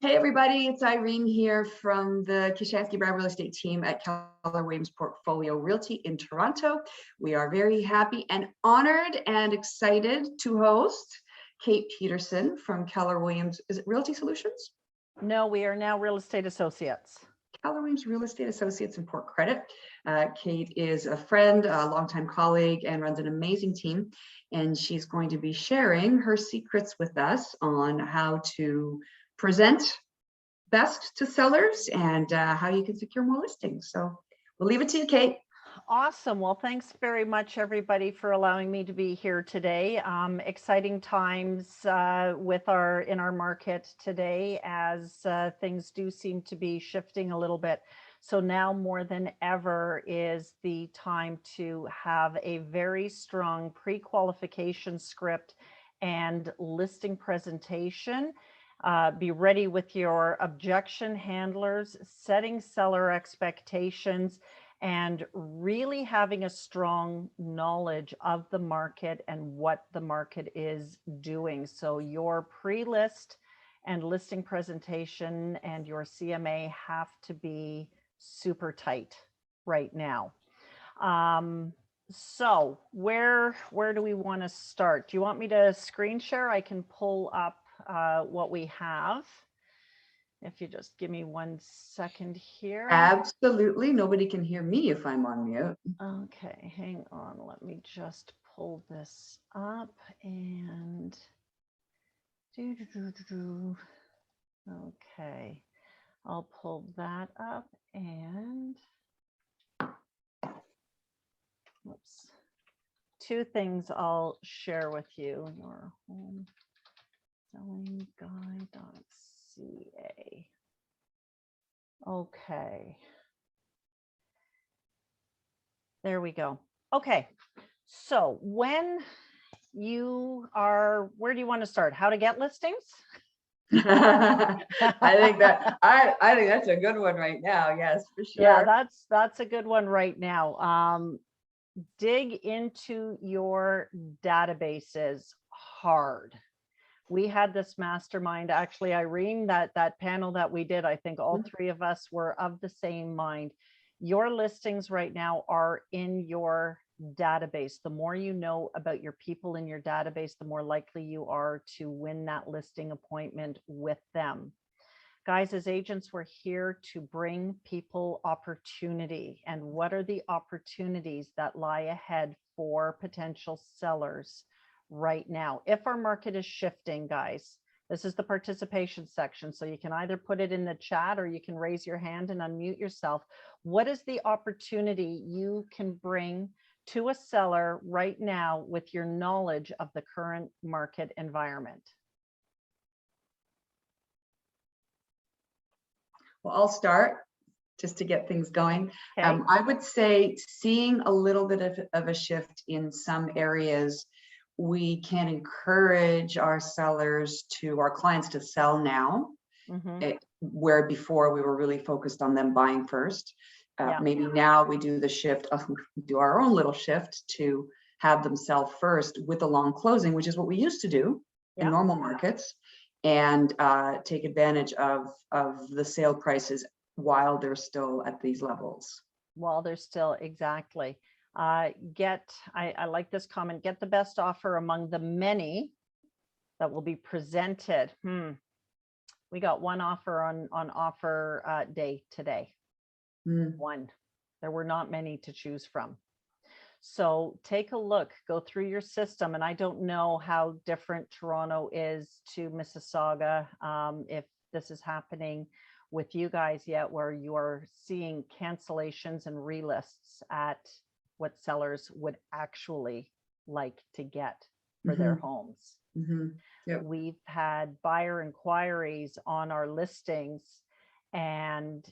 Hey everybody, it's Irene here from the Kishansky Brown Real Estate team at Keller Williams Portfolio Realty in Toronto. We are very happy and honored and excited to host Kate Peterson from Keller Williams. Is it Realty Solutions? No, we are now real estate associates. Keller Williams Real Estate Associates in Port Credit. Kate is a friend, a longtime colleague, and runs an amazing team. And she's going to be sharing her secrets with us on how to present best to sellers and how you can secure more listings. So we'll leave it to you, Kate. Awesome. Well, thanks very much, everybody, for allowing me to be here today. Exciting times in our market today, as things do seem to be shifting a little bit. So now more than ever is the time to have a very strong pre-qualification script and listing presentation. Be ready with your objection handlers, setting seller expectations, and really having a strong knowledge of the market and what the market is doing. So your pre-list and listing presentation and your CMA have to be super tight right now. So where do we want to start? Do you want me to screen share? I can pull up what we have. If you just give me 1 second here. Absolutely. Nobody can hear me if I'm on mute. Okay, hang on. Let me just pull this up and okay, I'll pull that up and whoops. 2 things I'll share with you. Your home selling guide.ca. Okay. There we go. Okay. So when you are, where do you want to start? How to get listings? I think that's a good one right now. Yes, for sure. Yeah, that's a good one right now. Dig into your databases hard. We had this mastermind, actually, Irene, that panel that we did, I think all 3 of us were of the same mind. Your listings right now are in your database. The more you know about your people in your database, the more likely you are to win that listing appointment with them. Guys, as agents, we're here to bring people opportunity. And what are the opportunities that lie ahead for potential sellers right now? If our market is shifting, guys, this is the participation section. So you can either put it in the chat or you can raise your hand and unmute yourself. What is the opportunity you can bring to a seller right now with your knowledge of the current market environment? Well, I'll start just to get things going. Okay. I would say seeing a little bit of a shift in some areas, we can encourage our clients to sell now, where before we were really focused on them buying first. Maybe now we do the shift, do our own little shift to have them sell first with a long closing, which is what we used to do in normal markets, and take advantage of the sale prices while they're still at these levels. While they're still, exactly. I like this comment, get the best offer among the many that will be presented. We got 1 offer on offer day today. 1. There were not many to choose from. So take a look, go through your system. And I don't know how different Toronto is to Mississauga, if this is happening with you guys yet, where you are seeing cancellations and relists at what sellers would actually like to get for their homes. Yep. We've had buyer inquiries on our listings and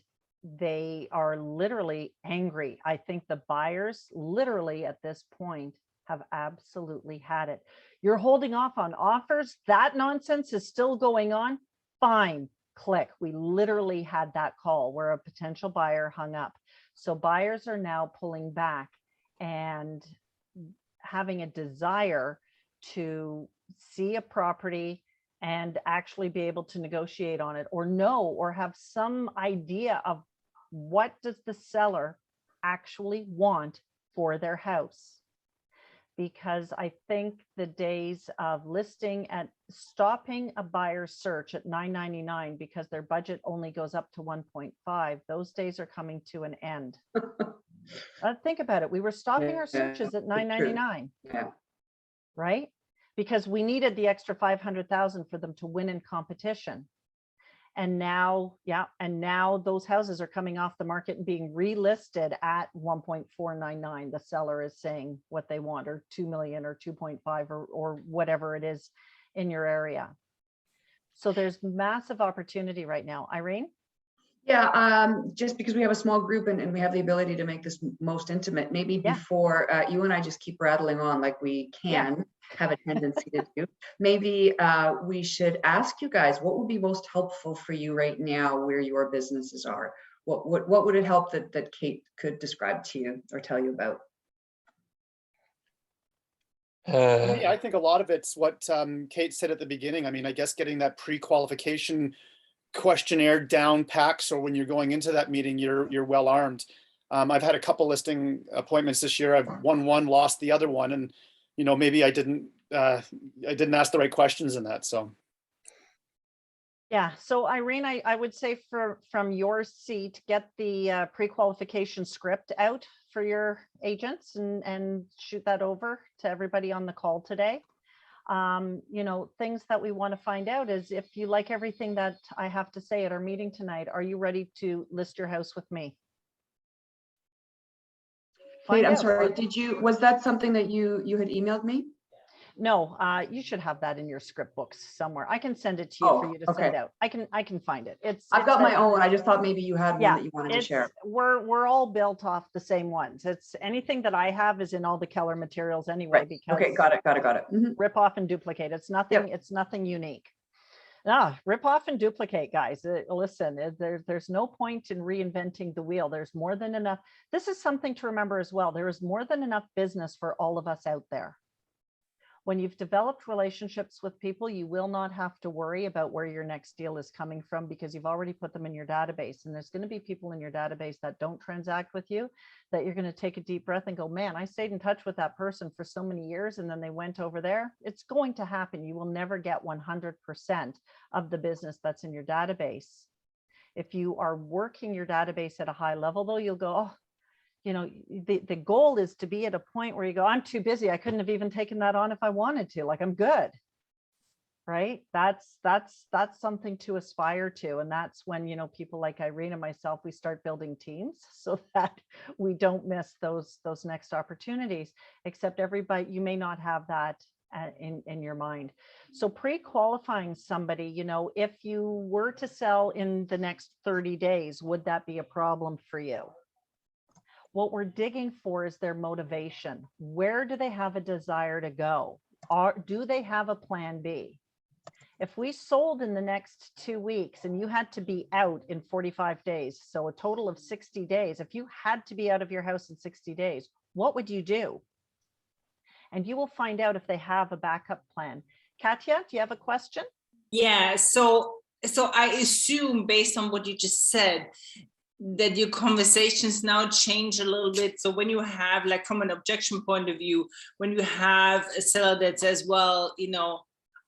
they are literally angry. I think the buyers literally at this point have absolutely had it. You're holding off on offers. That nonsense is still going on. Fine, click. We literally had that call where a potential buyer hung up. So buyers are now pulling back and having a desire to see a property, and actually be able to negotiate on it, or know, or have some idea of what does the seller actually want for their house. Because I think the days of listing at stopping a buyer's search at $9.99 because their budget only goes up to 1.5, those days are coming to an end. Think about it. We were stopping our searches at $9.99, right? Because we needed the extra 500,000 for them to win in competition. And now, and now those houses are coming off the market and being relisted at 1.499. The seller is saying what they want, or 2 million or 2.5 or whatever it is in your area. So there's massive opportunity right now. Irene? Yeah, just because we have a small group and we have the ability to make this most intimate, maybe before you and I just keep rattling on like we can have a tendency to do, maybe we should ask you guys, what would be most helpful for you right now where your businesses are? What would it help that Kate could describe to you or tell you about? For me, I think a lot of it's what Kate said at the beginning. I mean, I guess getting that pre-qualification questionnaire down packed, so when you're going into that meeting, you're well armed. I've had a couple listing appointments this year. I've won one, lost the other one, and maybe I didn't ask the right questions in that. So yeah, so Irene, I would say from your seat, get the pre-qualification script out for your agents and shoot that over to everybody on the call today. Things that we want to find out is, if you like everything that I have to say at our meeting tonight, are you ready to list your house with me? Kate, I'm sorry, was that something that you had emailed me? No, you should have that in your script books somewhere. I can send it to you for you to send out. I can find it. I've got my own. I just thought maybe you had one that you wanted to share. We're all built off the same ones. It's anything that I have is in all the Keller materials anyway. Right. Because okay, got it. Mm-hmm. Rip off and duplicate. It's nothing. It's nothing unique. Rip off and duplicate, guys. Listen, there's no point in reinventing the wheel. There's more than enough. This is something to remember as well. There is more than enough business for all of us out there. When you've developed relationships with people, you will not have to worry about where your next deal is coming from, because you've already put them in your database. And there's going to be people in your database that don't transact with you, that you're going to take a deep breath and go, man, I stayed in touch with that person for so many years and then they went over there. It's going to happen. You will never get 100% of the business that's in your database. If you are working your database at a high level, though, you'll go, oh, the goal is to be at a point where you go, I'm too busy. I couldn't have even taken that on if I wanted to. Like, I'm good. Right? That's something to aspire to. And that's when, people like Irene and myself, we start building teams so that we don't miss those next opportunities. Except everybody, you may not have that in your mind. So pre-qualifying somebody, if you were to sell in the next 30 days, would that be a problem for you? What we're digging for is their motivation. Where do they have a desire to go? Do they have a plan B? If we sold in the next 2 weeks and you had to be out in 45 days, so a total of 60 days, if you had to be out of your house in 60 days, what would you do? And you will find out if they have a backup plan. Katya, do you have a question? Yeah, so I assume, based on what you just said, that your conversations now change a little bit. So when you have, like, from an objection point of view, when you have a seller that says, well,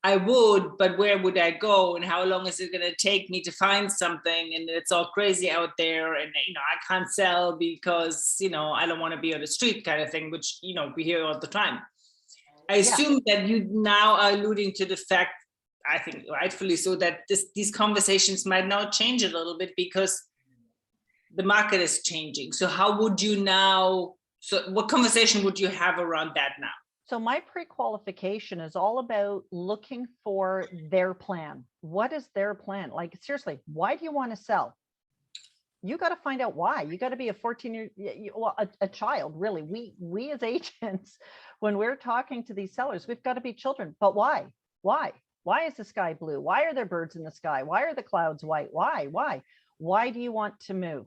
I would, but where would I go? And how long is it going to take me to find something? And it's all crazy out there. And, I can't sell because, I don't want to be on the street, kind of thing, which, we hear all the time. I assume that you now are alluding to the fact, I think rightfully so, that these conversations might now change a little bit because the market is changing. So how would you now, what conversation would you have around that now? So my pre-qualification is all about looking for their plan. What is their plan? Like, seriously, why do you want to sell? You got to find out why. You got to be a 14-year, a child, really. We as agents, when we're talking to these sellers, we've got to be children. But why? Why? Why is the sky blue? Why are there birds in the sky? Why are the clouds white? Why? Why do you want to move?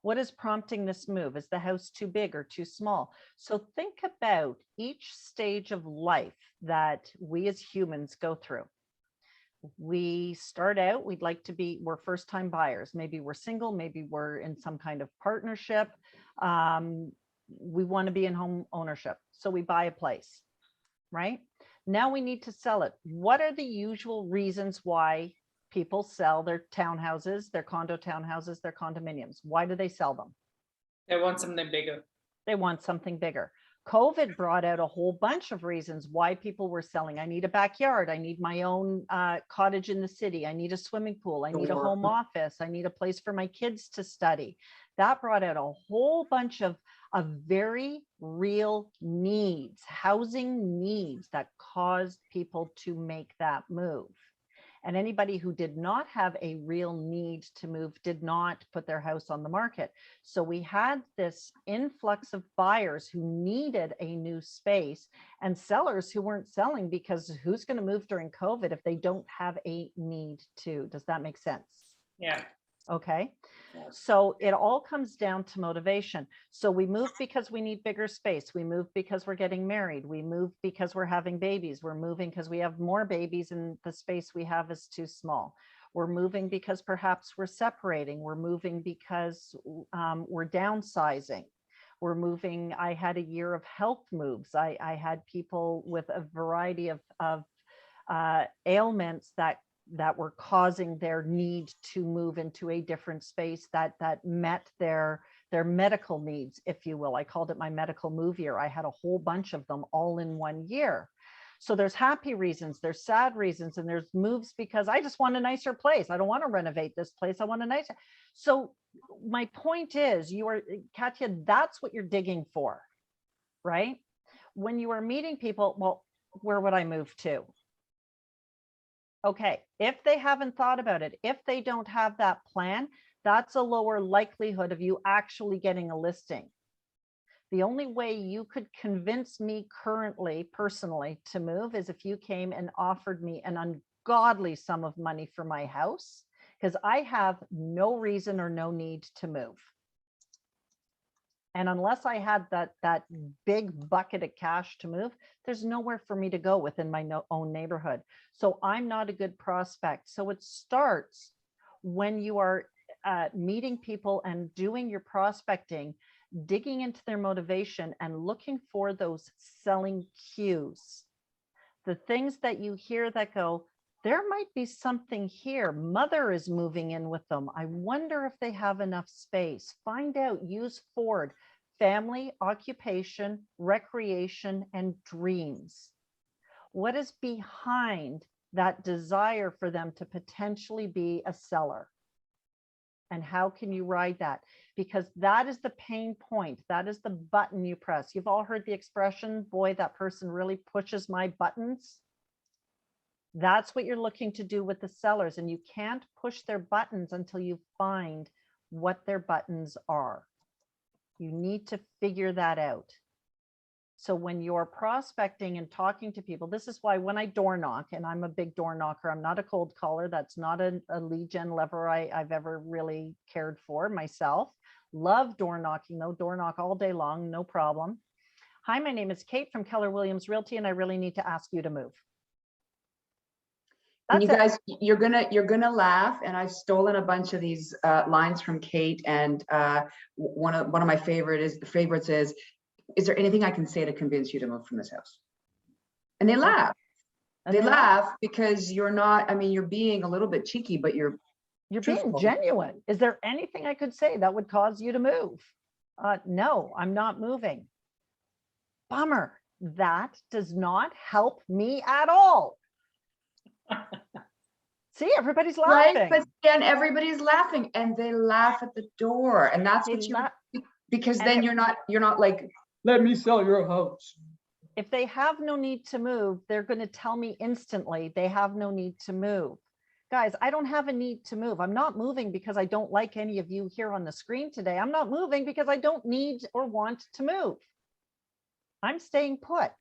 What is prompting this move? Is the house too big or too small? So think about each stage of life that we as humans go through. We start out, we're first time buyers. Maybe we're single, maybe we're in some kind of partnership. We want to be in home ownership. So we buy a place, right? Now we need to sell it. What are the usual reasons why people sell their townhouses, their condo townhouses, their condominiums? Why do they sell them? They want something bigger. They want something bigger. COVID brought out a whole bunch of reasons why people were selling. I need a backyard. I need my own cottage in the city. I need a swimming pool. I need a home office. I need a place for my kids to study. That brought out a whole bunch of very real needs, housing needs that caused people to make that move. And anybody who did not have a real need to move did not put their house on the market. So we had this influx of buyers who needed a new space and sellers who weren't selling because who's going to move during COVID if they don't have a need to? Does that make sense? Yeah. Okay. So it all comes down to motivation. So we move because we need bigger space. We move because we're getting married. We move because we're having babies. We're moving because we have more babies and the space we have is too small. We're moving because perhaps we're separating. We're moving because we're downsizing. We're moving. I had a year of health moves. I had people with a variety of ailments that were causing their need to move into a different space that met their medical needs, if you will. I called it my medical move year. I had a whole bunch of them all in 1 year. So there's happy reasons, there's sad reasons, and there's moves because I just want a nicer place. I don't want to renovate this place. I want a nicer. So my point is, Katya, that's what you're digging for, right? When you are meeting people, well, where would I move to? Okay, if they haven't thought about it, if they don't have that plan, that's a lower likelihood of you actually getting a listing. The only way you could convince me currently, personally, to move is if you came and offered me an ungodly sum of money for my house, because I have no reason or no need to move. And unless I had that big bucket of cash to move, there's nowhere for me to go within my own neighborhood. So I'm not a good prospect. So it starts when you are meeting people and doing your prospecting, digging into their motivation and looking for those selling cues. The things that you hear that go, there might be something here. Mother is moving in with them. I wonder if they have enough space. Find out, use Ford, family, occupation, recreation, and dreams. What is behind that desire for them to potentially be a seller? And how can you ride that? Because that is the pain point. That is the button you press. You've all heard the expression, boy, that person really pushes my buttons. That's what you're looking to do with the sellers. And you can't push their buttons until you find what their buttons are. You need to figure that out. So when you're prospecting and talking to people, this is why when I door knock, and I'm a big door knocker, I'm not a cold caller. That's not a lead gen lever I've ever really cared for myself. Love door knocking though, door knock all day long, no problem. Hi, my name is Kate from Keller Williams Realty, and I really need to ask you to move. And you guys, you're gonna laugh, and I've stolen a bunch of these lines from Kate. And one of my favorites is there anything I can say to convince you to move from this house? And they laugh. They laugh because you're not. I mean, you're being a little bit cheeky, but you're being genuine. Is there anything I could say that would cause you to move? No, I'm not moving. Bummer. That does not help me at all. See, everybody's laughing. Right, but again, everybody's laughing, and they laugh at the door, and that's what you, because then you're not like, let me sell your house. If they have no need to move, they're going to tell me instantly they have no need to move. Guys, I don't have a need to move. I'm not moving because I don't like any of you here on the screen today. I'm not moving because I don't need or want to move. I'm staying put.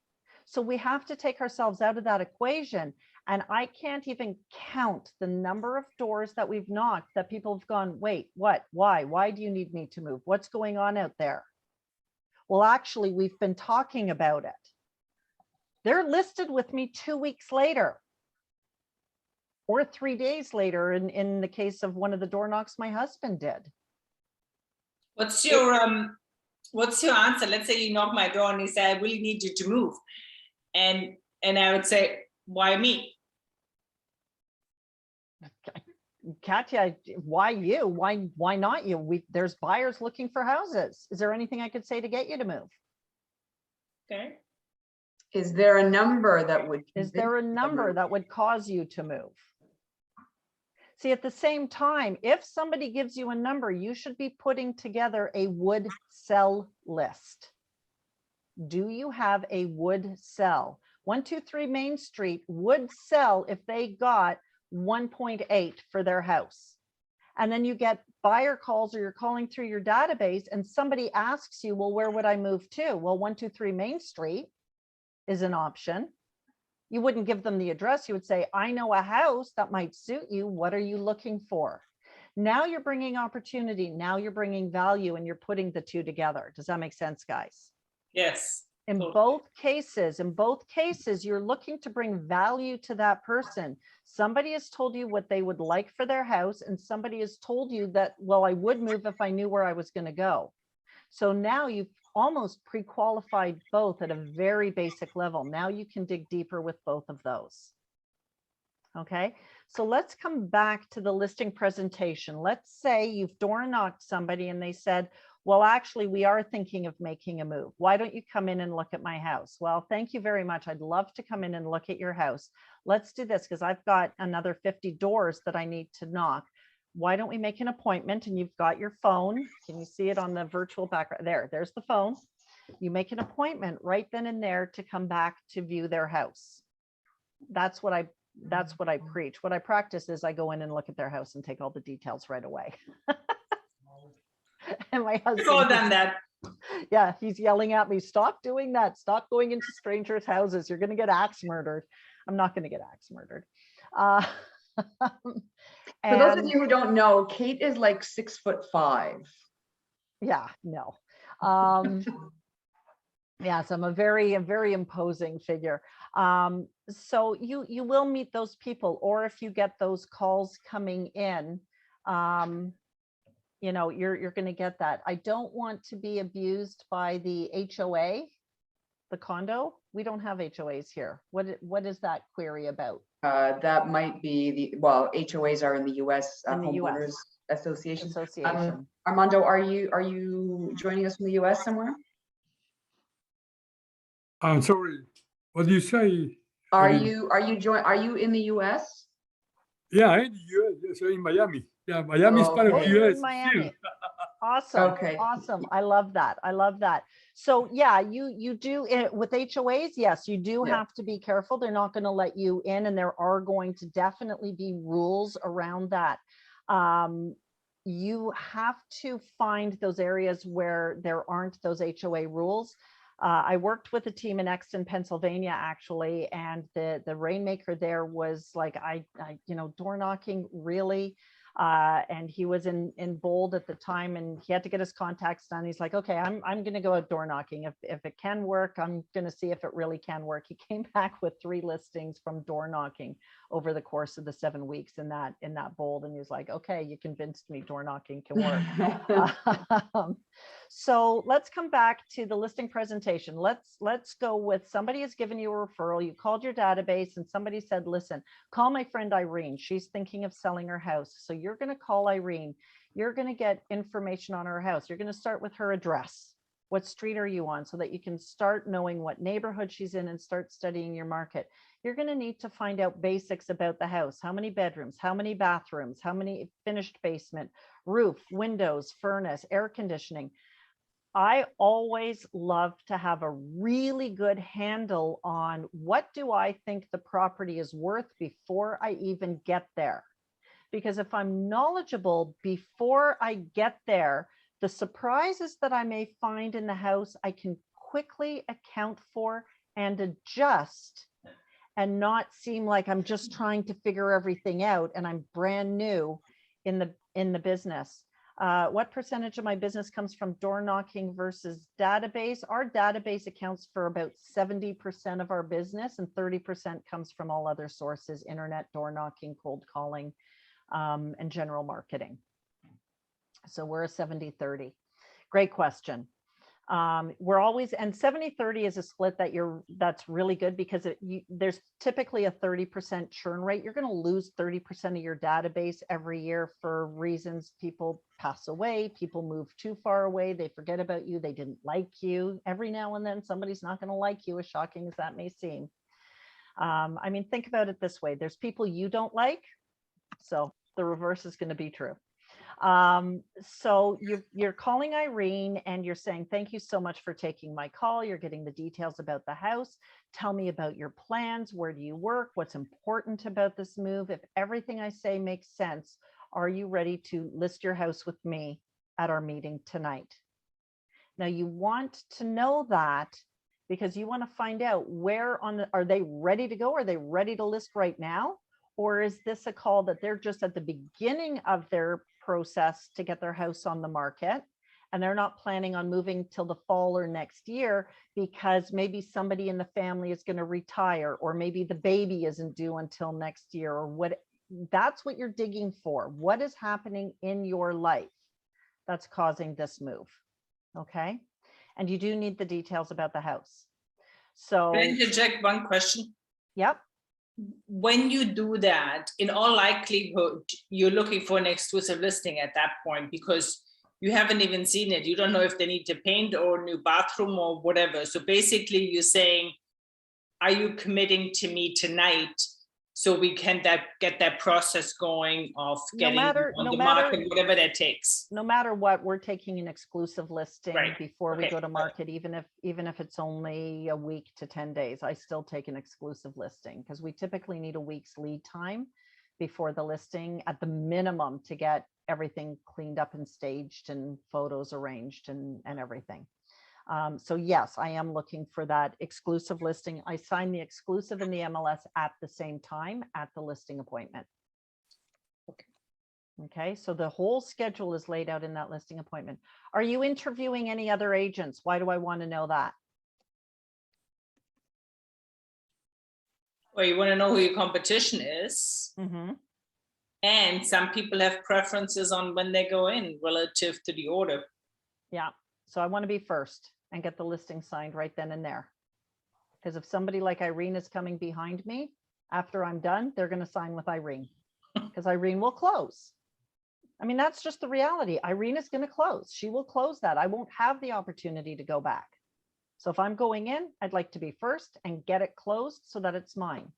So we have to take ourselves out of that equation. And I can't even count the number of doors that we've knocked that people have gone, wait, what, why do you need me to move? What's going on out there? Well, actually, we've been talking about it. They're listed with me 2 weeks later. or 3 days later in the case of one of the door knocks my husband did. What's your answer? Let's say you knock my door and you say, I really need you to move. And I would say, why me? Katya, why you? Why not you? There's buyers looking for houses. Is there anything I could say to get you to move? Okay. Is there a number that would? Is there a number that would cause you to move? See, at the same time, if somebody gives you a number, you should be putting together a would sell list. Do you have a would sell? 123 Main Street would sell if they got 1.8 for their house. And then you get buyer calls or you're calling through your database and somebody asks you, well, where would I move to? Well, 123 Main Street is an option. You wouldn't give them the address. You would say, I know a house that might suit you. What are you looking for? Now you're bringing opportunity. Now you're bringing value and you're putting the two together. Does that make sense, guys? Yes. In Totally. both cases, you're looking to bring value to that person. Somebody has told you what they would like for their house, and somebody has told you that, well, I would move if I knew where I was going to go. So now you've almost pre-qualified both at a very basic level. Now you can dig deeper with both of those. Okay, so let's come back to the listing presentation. Let's say you've door knocked somebody and they said, well, actually, we are thinking of making a move. Why don't you come in and look at my house? Well, thank you very much. I'd love to come in and look at your house. Let's do this because I've got another 50 doors that I need to knock. Why don't we make an appointment? And you've got your phone. Can you see it on the virtual background? There's the phone. You make an appointment right then and there to come back to view their house. That's what I preach. What I practice is I go in and look at their house and take all the details right away. And my husband, We've all done that. Yeah, he's yelling at me, stop doing that. Stop going into strangers' houses. You're going to get axe murdered. I'm not going to get axe murdered. For those of you who don't know, Kate is like 6'5". Yeah, no. Yes, I'm a very imposing figure. So you will meet those people, or if you get those calls coming in, you know, you're going to get that. I don't want to be abused by the HOA, the condo. We don't have HOAs here. What is that query about? That might be well, HOAs are in the US, In the Homeowners US. Association. Association. Armando, are you joining us from the US somewhere? I'm sorry, what do you say? Are you in the US? Yeah, in the US, so in Miami. Yeah, Miami is part Okay. of the You're US. in Miami. still. Awesome. Okay. Awesome. I love that. I love that. So yeah, you do it with HOAs. Yes, you do Yeah. have to be careful. They're not going to let you in, and there are going to definitely be rules around that. You have to find those areas where there aren't those HOA rules. I worked with a team in Exton, Pennsylvania, actually, and the rainmaker there was like, I door knocking, really? And he was in bold at the time, and he had to get his contacts done. He's like, okay, I'm going to go out door knocking. If it can work, I'm going to see if it really can work. He came back with 3 listings from door knocking over the course of the 7 weeks in that bold. And he was like, okay, you convinced me door knocking can work. So let's come back to the listing presentation. Let's go with somebody has given you a referral. You called your database and somebody said, listen, call my friend Irene. She's thinking of selling her house. So you're going to call Irene. You're going to get information on her house. You're going to start with her address. What street are you on, so that you can start knowing what neighborhood she's in and start studying your market. You're going to need to find out basics about the house. How many bedrooms, how many bathrooms, how many finished basement, roof, windows, furnace, air conditioning. I always love to have a really good handle on what do I think the property is worth before I even get there. Because if I'm knowledgeable before I get there, the surprises that I may find in the house, I can quickly account for and adjust and not seem like I'm just trying to figure everything out and I'm brand new in the business. What percentage of my business comes from door knocking versus database? Our database accounts for about 70% of our business, and 30% comes from all other sources: internet, door knocking, cold calling, and general marketing. So we're a 70-30. Great question. We're always, and 70-30 is a split that's really good, because there's typically a 30% churn rate. You're going to lose 30% of your database every year for reasons: people pass away, people move too far away, they forget about you, they didn't like you. Every now and then somebody's not going to like you, as shocking as that may seem. I mean, think about it this way: there's people you don't like, so the reverse is going to be true. So you're calling Irene and you're saying, thank you so much for taking my call. You're getting the details about the house. Tell me about your plans. Where do you work? What's important about this move? If everything I say makes sense, are you ready to list your house with me at our meeting tonight? Now you want to know that because you want to find out where are they ready to go? Are they ready to list right now? Or is this a call that they're just at the beginning of their process to get their house on the market, and they're not planning on moving till the fall or next year because maybe somebody in the family is going to retire, or maybe the baby isn't due until next year, or what? That's what you're digging for. What is happening in your life that's causing this move? Okay. And you do need the details about the house. So Can I interject one question? Yep. When you do that, in all likelihood, you're looking for an exclusive listing at that point, because you haven't even seen it. You don't know if they need to paint or a new bathroom or whatever. So basically you're saying, are you committing to me tonight so we can get that process going of getting on the market, whatever that takes? No matter what, we're taking an exclusive listing before we Okay. go to market, even if it's only a week to 10 days. I still take an exclusive listing because we typically need a week's lead time before the listing at the minimum to get everything cleaned up and staged and photos arranged and everything. So yes, I am looking for that exclusive listing. I sign the exclusive in the MLS at the same time at the listing appointment. Okay, so the whole schedule is laid out in that listing appointment. Are you interviewing any other agents? Why do I want to know that? Well, you want to know who your competition is. Mm-hmm. And some people have preferences on when they go in relative to the order. Yeah. So I want to be first and get the listing signed right then and there. Because if somebody like Irene is coming behind me, after I'm done, they're going to sign with Irene because Irene will close. I mean, that's just the reality. Irene is going to close. She will close that. I won't have the opportunity to go back. So if I'm going in, I'd like to be first and get it closed so that it's mine.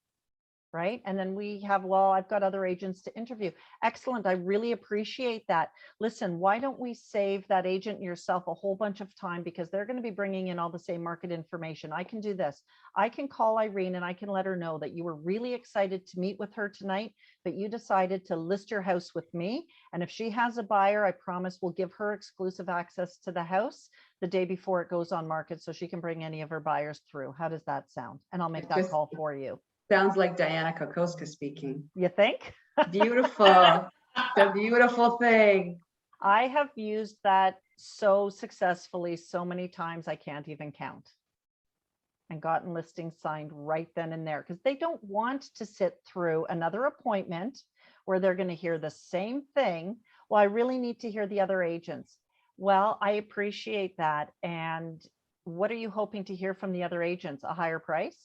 Right. And then we have, well, I've got other agents to interview. Excellent. I really appreciate that. Listen, why don't we save that agent and yourself a whole bunch of time, because they're going to be bringing in all the same market information. I can do this. I can call Irene and I can let her know that you were really excited to meet with her tonight, but you decided to list your house with me. And if she has a buyer, I promise we'll give her exclusive access to the house the day before it goes on market so she can bring any of her buyers through. How does that sound? And I'll make that call for you. Sounds like Diana Kokoska speaking. You think? Beautiful. It's a beautiful thing. I have used that so successfully so many times I can't even count, and gotten listings signed right then and there, because they don't want to sit through another appointment where they're going to hear the same thing. Well, I really need to hear the other agents. Well, I appreciate that. And what are you hoping to hear from the other agents? A higher price?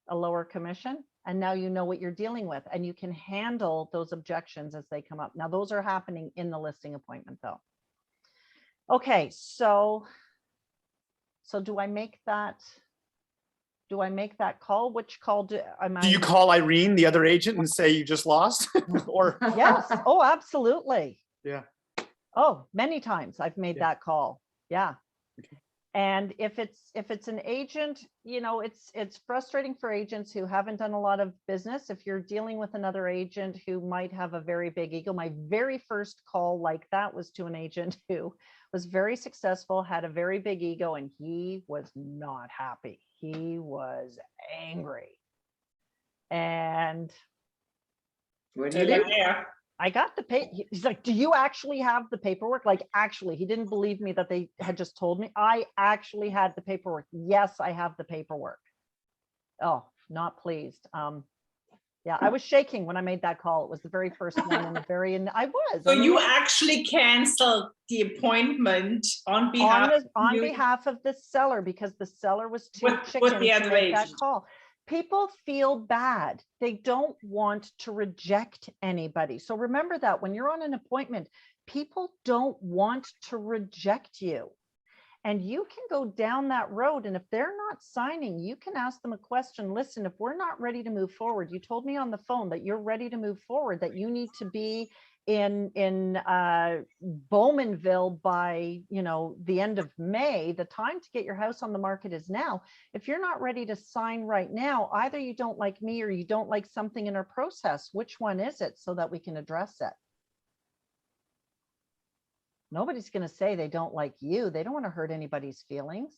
A lower commission? And now you know what you're dealing with, and you can handle those objections as they come up. Now, those are happening in the listing appointment though. Okay, so do I make that? Do I make that call? Which call do you call Irene, the other agent, and say you just lost? Or Yes. Oh, absolutely. Yeah. Oh, many times I've made Yeah. that call. Yeah. Okay. And if it's an agent, you know, it's frustrating for agents who haven't done a lot of business. If you're dealing with another agent who might have a very big ego, my very first call like that was to an agent who was very successful, had a very big ego, and he was not happy. He was angry. And What do you do? Yeah. I got the paper. He's like, do you actually have the paperwork? Like, actually, he didn't believe me that they had just told me. I actually had the paperwork. Yes, I have the paperwork. Oh, not pleased. Yeah, I was shaking when I made that call. It was the very first one and I was. So you actually canceled the appointment on behalf on behalf of the seller because the seller was too chicken to make that call. People feel bad. They don't want to reject anybody. So remember that when you're on an appointment, people don't want to reject you. And you can go down that road. And if they're not signing, you can ask them a question. Listen, if we're not ready to move forward, you told me on the phone that you're ready to move forward, that you need to be in Bowmanville by, the end of May. The time to get your house on the market is now. If you're not ready to sign right now, either you don't like me or you don't like something in our process. Which one is it, so that we can address it? Nobody's going to say they don't like you. They don't want to hurt anybody's feelings.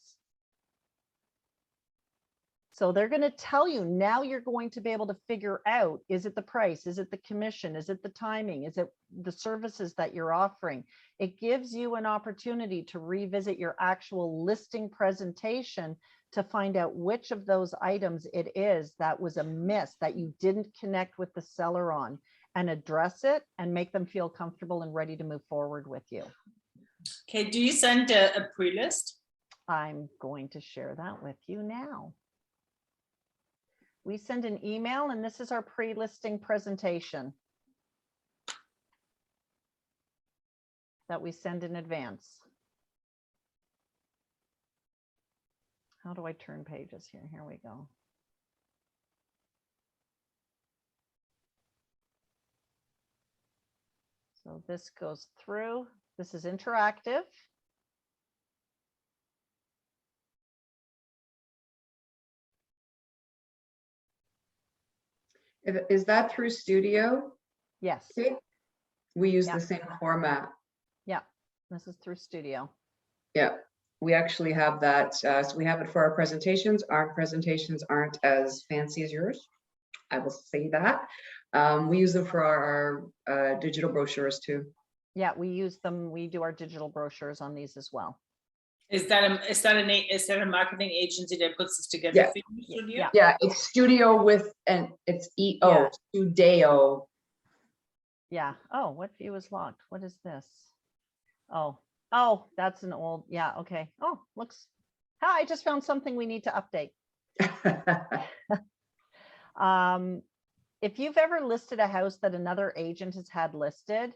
So they're going to tell you, now you're going to be able to figure out, is it the price? Is it the commission? Is it the timing? Is it the services that you're offering? It gives you an opportunity to revisit your actual listing presentation to find out which of those items it is that was a miss, that you didn't connect with the seller on, and address it and make them feel comfortable and ready to move forward with you. Okay, do you send a pre-list? I'm going to share that with you now. We send an email, and this is our pre-listing presentation that we send in advance. How do I turn pages here? Here we go. So this goes through. This is interactive. Is that through Studio? Yes. Okay. We use Yeah. the same format. Yeah, this is through Studio. Yeah, we actually have that. So we have it for our presentations. Our presentations aren't as fancy as yours, I will say that. We use them for our digital brochures too. Yeah, we use them. We do our digital brochures on these as well. Is that a marketing agency that puts this together? Yeah. For you, Studio? Yeah. Yeah, it's Studio with, and it's EO, Yeah. Studio. Yeah. Oh, what view is locked? What is this? Oh, that's an old, yeah, okay. Oh, looks, I just found something we need to update. If you've ever listed a house that another agent has had listed,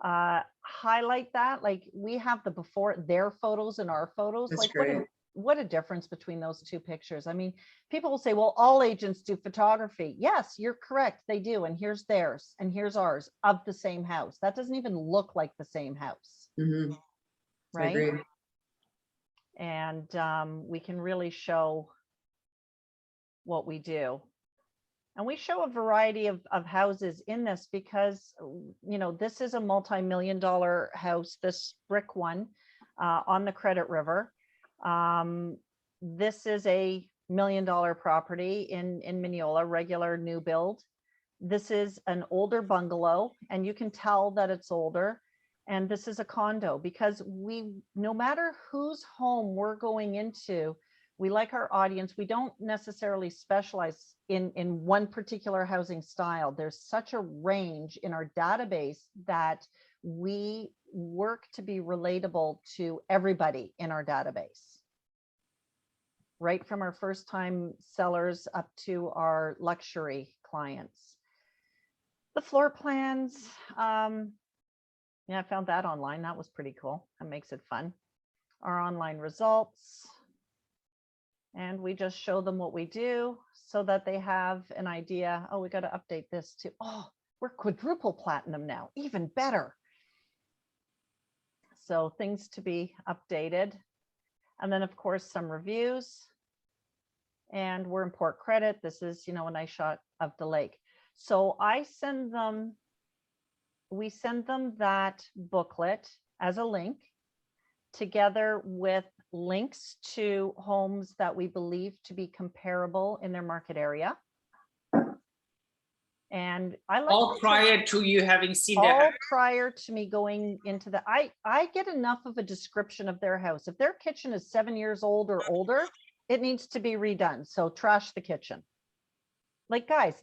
highlight that. Like, we have the before, their photos and our photos. That's like great. what a difference between those two pictures. I mean, people will say, well, all agents do photography. Yes, you're correct, they do. And here's theirs and here's ours of the same house. That doesn't even look like the same house. Mm-hmm. Right. I agree. And we can really show what we do. And we show a variety of houses in this because, this is a multi-million-dollar house, this brick one on the Credit River. This is a $1 million property in Mineola, regular new build. This is an older bungalow, and you can tell that it's older. And this is a condo, because no matter whose home we're going into, we like our audience. We don't necessarily specialize in one particular housing style. There's such a range in our database that we work to be relatable to everybody in our database. Right from our first time sellers up to our luxury clients. The floor plans, yeah, I found that online. That was pretty cool. That makes it fun. Our online results. And we just show them what we do so that they have an idea. Oh, we got to update this too. Oh, we're quadruple platinum now, even better. So things to be updated. And then of course, some reviews. And we're in Port Credit. This is, a nice shot of the lake. So we send them that booklet as a link, together with links to homes that we believe to be comparable in their market area. And I like All to- prior to you having seen their all house. prior to me going into the, I get enough of a description of their house. If their kitchen is 7 years old or older, it needs to be redone. So trash the kitchen. Like guys,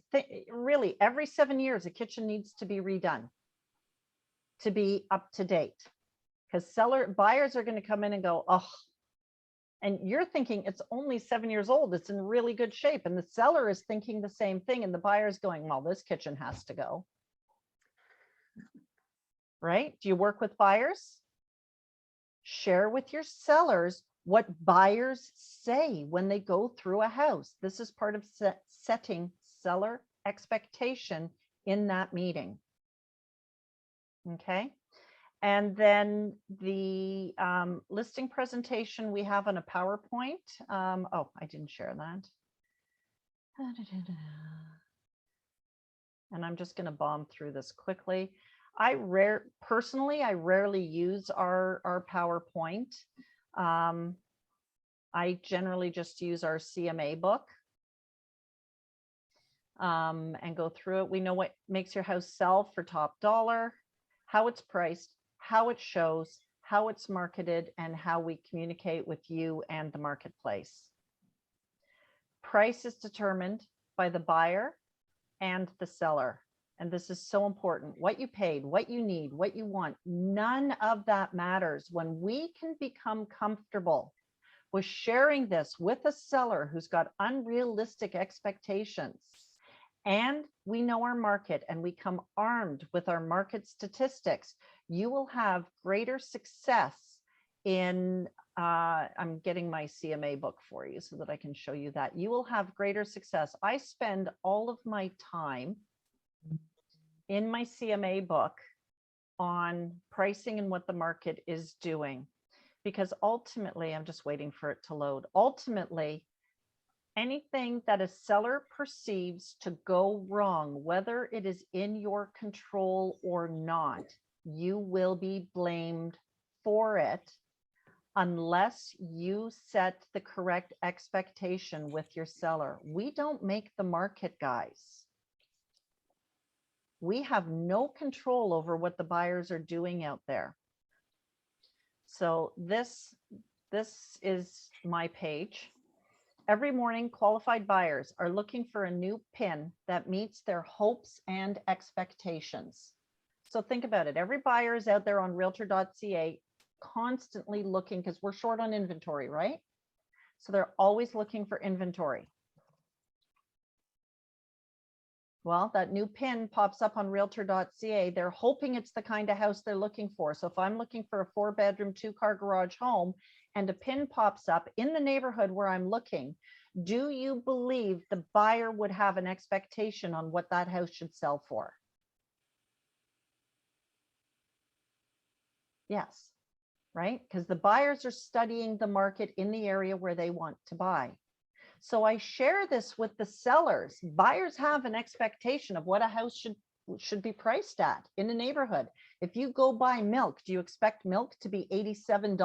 really every 7 years, a kitchen needs to be redone to be up to date. Because buyers are going to come in and go, oh, and you're thinking it's only 7 years old. It's in really good shape. And the seller is thinking the same thing. And the buyer's going, well, this kitchen has to go. Right? Do you work with buyers? Share with your sellers what buyers say when they go through a house. This is part of setting seller expectation in that meeting. Okay. And then the listing presentation we have on a PowerPoint. Oh, I didn't share that. And I'm just going to bomb through this quickly. Personally, I rarely use our PowerPoint. I generally just use our CMA book and go through it. We know what makes your house sell for top dollar, how it's priced, how it shows, how it's marketed, and how we communicate with you and the marketplace. Price is determined by the buyer and the seller. And this is so important. What you paid, what you need, what you want, none of that matters. When we can become comfortable with sharing this with a seller who's got unrealistic expectations, and we know our market and we come armed with our market statistics, you will have greater success in, I'm getting my CMA book for you so that I can show you that. You will have greater success. I spend all of my time in my CMA book on pricing and what the market is doing, because ultimately, I'm just waiting for it to load. Ultimately, anything that a seller perceives to go wrong, whether it is in your control or not, you will be blamed for it unless you set the correct expectation with your seller. We don't make the market, guys. We have no control over what the buyers are doing out there. So this is my page. Every morning, qualified buyers are looking for a new PIN that meets their hopes and expectations. So think about it. Every buyer is out there on realtor.ca constantly looking, because we're short on inventory, right? So they're always looking for inventory. Well, that new PIN pops up on realtor.ca. They're hoping it's the kind of house they're looking for. So if I'm looking for a 4-bedroom, 2-car garage home and a PIN pops up in the neighborhood where I'm looking, do you believe the buyer would have an expectation on what that house should sell for? Yes, right? Because the buyers are studying the market in the area where they want to buy. So I share this with the sellers. Buyers have an expectation of what a house should be priced at in a neighborhood. If you go buy milk, do you expect milk to be $87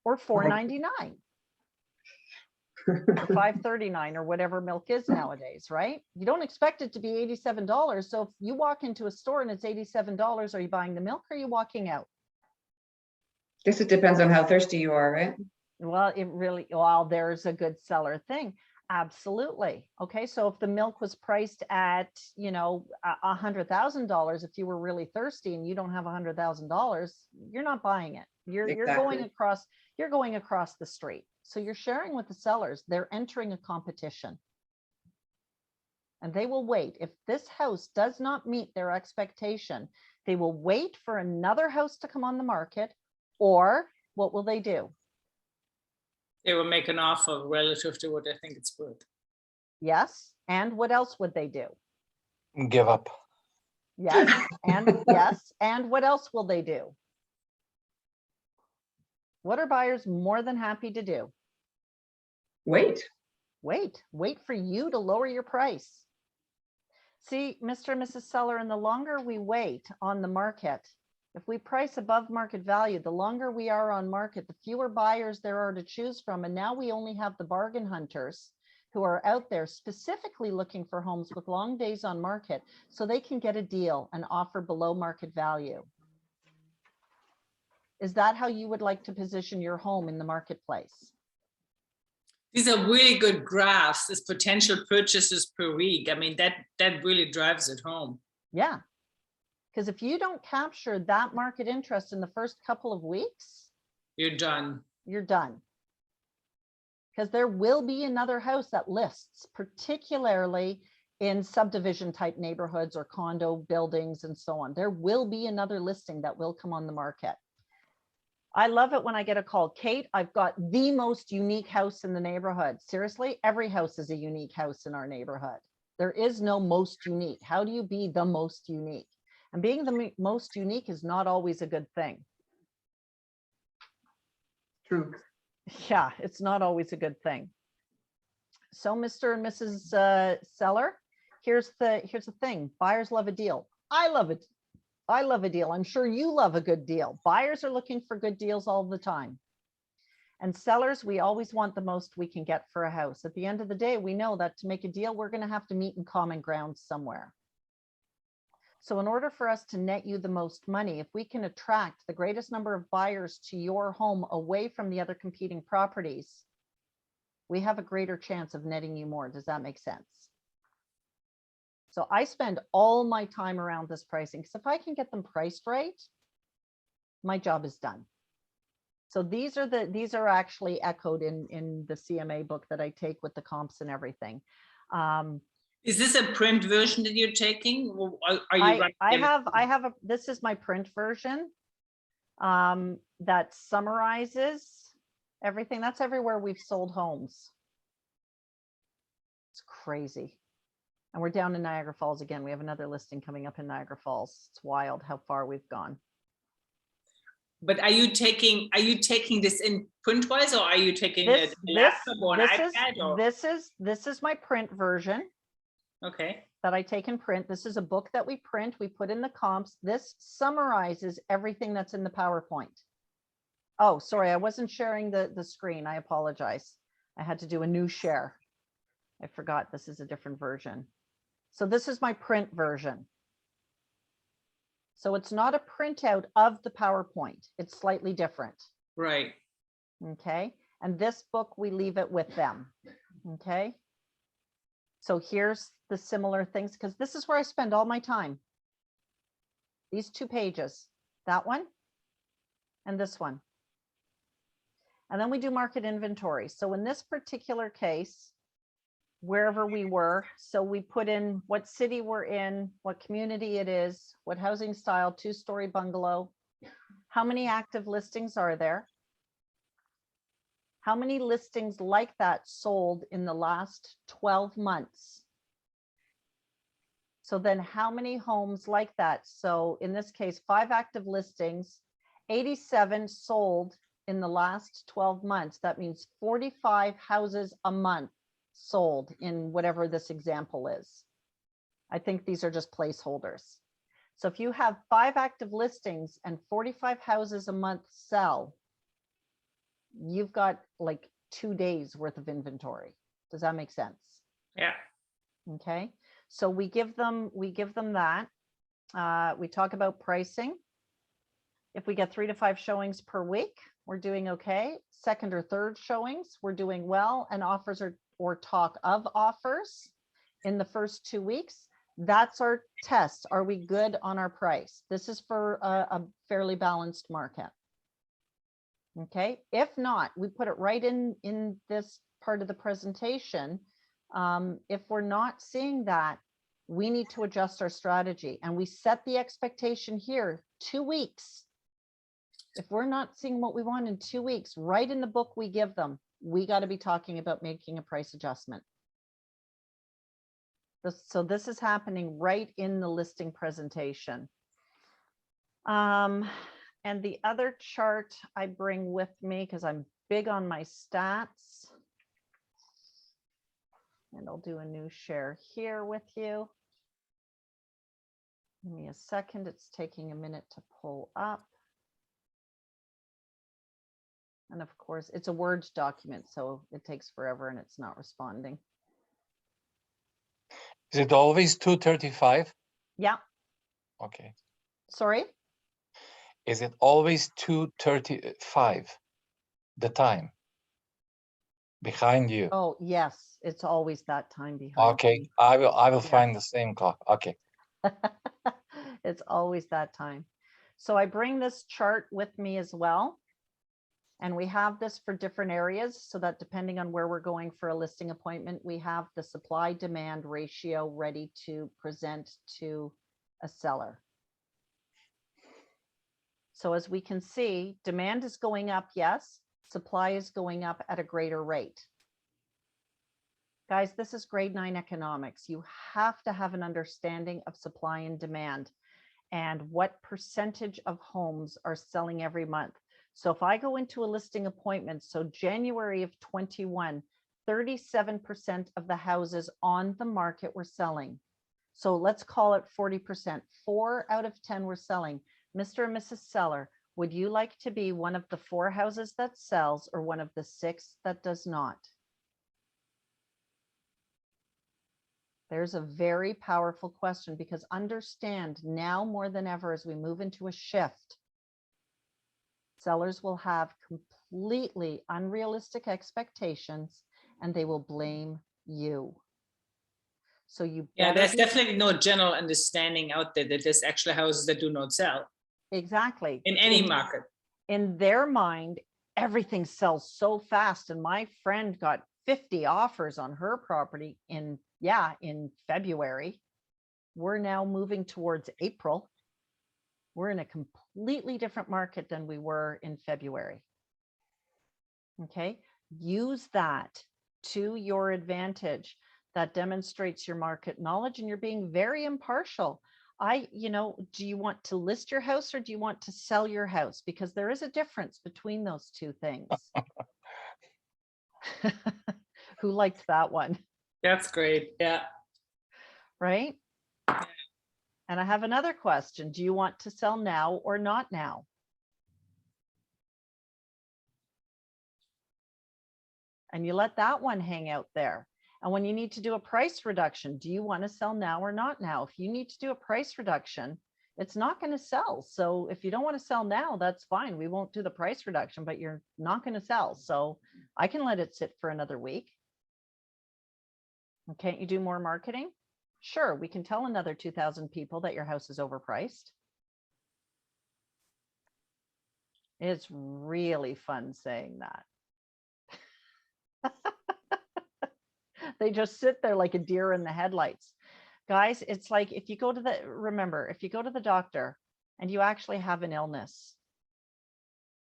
or $4.99 or $5.39 or whatever milk is nowadays, right? You don't expect it to be $87. So if you walk into a store and it's $87, are you buying the milk or are you walking out? Guess it depends on how thirsty you are, right? Well, well, there's a good seller thing. Absolutely. Okay. So if the milk was priced at, $100,000, if you were really thirsty and you don't have $100,000, you're not buying it. You're going across the street. So you're sharing with the sellers, they're entering a competition. And they will wait. If this house does not meet their expectation, they will wait for another house to come on the market, or what will they do? They will make an offer relative to what they think it's worth. Yes. And what else would they do? Give up. Yes. And yes. And what else will they do? What are buyers more than happy to do? Wait. Wait for you to lower your price. See, Mr. and Mrs. Seller, and the longer we wait on the market, if we price above market value, the longer we are on market, the fewer buyers there are to choose from. And now we only have the bargain hunters who are out there specifically looking for homes with long days on market so they can get a deal and offer below market value. Is that how you would like to position your home in the marketplace? These are really good graphs, as potential purchases per week. I mean, that really drives it home. Yeah. Because if you don't capture that market interest in the first couple of weeks, You're done. you're done. Because there will be another house that lists, particularly in subdivision type neighborhoods or condo buildings and so on. There will be another listing that will come on the market. I love it when I get a call, Kate, I've got the most unique house in the neighborhood. Seriously, every house is a unique house in our neighborhood. There is no most unique. How do you be the most unique? And being the most unique is not always a good thing. True. Yeah, it's not always a good thing. So Mr. and Mrs. Seller, here's the thing. Buyers love a deal. I love it. I love a deal. I'm sure you love a good deal. Buyers are looking for good deals all the time. And sellers, we always want the most we can get for a house. At the end of the day, we know that to make a deal, we're going to have to meet in common ground somewhere. So in order for us to net you the most money, if we can attract the greatest number of buyers to your home away from the other competing properties, we have a greater chance of netting you more. Does that make sense? So I spend all my time around this pricing, because if I can get them priced right, my job is done. So these are actually echoed in the CMA book that I take with the comps and everything. Is this a print version that you're taking? Or are you this is my print version that summarizes everything. That's everywhere we've sold homes. It's crazy. And we're down in Niagara Falls again. We have another listing coming up in Niagara Falls. It's wild how far we've gone. But are you taking this in printwise, or are you taking a laptop or an iPad? Or? This is my print version. Okay. That I take in print. This is a book that we print. We put in the comps. This summarizes everything that's in the PowerPoint. Oh, sorry, I wasn't sharing the screen. I apologize. I had to do a new share. I forgot this is a different version. So this is my print version. So it's not a printout of the PowerPoint. It's slightly different. Right. Okay. And this book, we leave it with them. Okay. So here's the similar things, because this is where I spend all my time. These 2 pages, that one and this one. And then we do market inventory. So in this particular case, wherever we were, so we put in what city we're in, what community it is, what housing style, 2-story bungalow, how many active listings are there? How many listings like that sold in the last 12 months? So then how many homes like that? So in this case, 5 active listings, 87 sold in the last 12 months. That means 45 houses a month sold in whatever this example is. I think these are just placeholders. So if you have 5 active listings and 45 houses a month sell, you've got like 2 days worth of inventory. Does that make sense? Yeah. Okay. So we give them that. We talk about pricing. If we get 3 to 5 showings per week, we're doing okay. 2nd or 3rd showings, we're doing well. And offers or talk of offers in the first 2 weeks. That's our test. Are we good on our price? This is for a fairly balanced market. Okay. If not, we put it right in this part of the presentation. If we're not seeing that, we need to adjust our strategy, and we set the expectation here 2 weeks. If we're not seeing what we want in 2 weeks, right in the book we give them, we got to be talking about making a price adjustment. So this is happening right in the listing presentation. And the other chart I bring with me, because I'm big on my stats, and I'll do a new share here with you. Give me a second. It's taking a minute to pull up. And of course, it's a Word document, so it takes forever and it's not responding. Is it always 2:35? Yeah, Okay. sorry. Is it always 2:35? The time behind you? Oh, yes, it's always that time behind Okay, me. I will Yeah. find the same clock. Okay. It's always that time. So I bring this chart with me as well. And we have this for different areas so that depending on where we're going for a listing appointment, we have the supply demand ratio ready to present to a seller. So as we can see, demand is going up, yes. Supply is going up at a greater rate. Guys, this is grade 9 economics. You have to have an understanding of supply and demand and what percentage of homes are selling every month. So if I go into a listing appointment, so January of 21, 37% of the houses on the market were selling. So let's call it 40%. 4 out of 10 were selling. Mr. and Mrs. Seller, would you like to be one of the 4 houses that sells or one of the 6 that does not? There's a very powerful question, because understand now more than ever as we move into a shift, sellers will have completely unrealistic expectations and they will blame you. So you Yeah, better there's be- definitely no general understanding out there that there's actually houses that do not sell Exactly. in any market. In their mind, everything sells so fast. And my friend got 50 offers on her property in February. We're now moving towards April. We're in a completely different market than we were in February. Okay, use that to your advantage. That demonstrates your market knowledge and you're being very impartial. Do you want to list your house or do you want to sell your house? Because there is a difference between those two things. Who liked that one? That's great. Yeah. Right? And I have another question. Do you want to sell now or not now? And you let that one hang out there. And when you need to do a price reduction, do you want to sell now or not now? If you need to do a price reduction, it's not going to sell. So if you don't want to sell now, that's fine. We won't do the price reduction, but you're not going to sell. So I can let it sit for another week. And can't you do more marketing? Sure, we can tell another 2,000 people that your house is overpriced. It's really fun saying that. They just sit there like a deer in the headlights. Guys, it's like if you go to the doctor and you actually have an illness,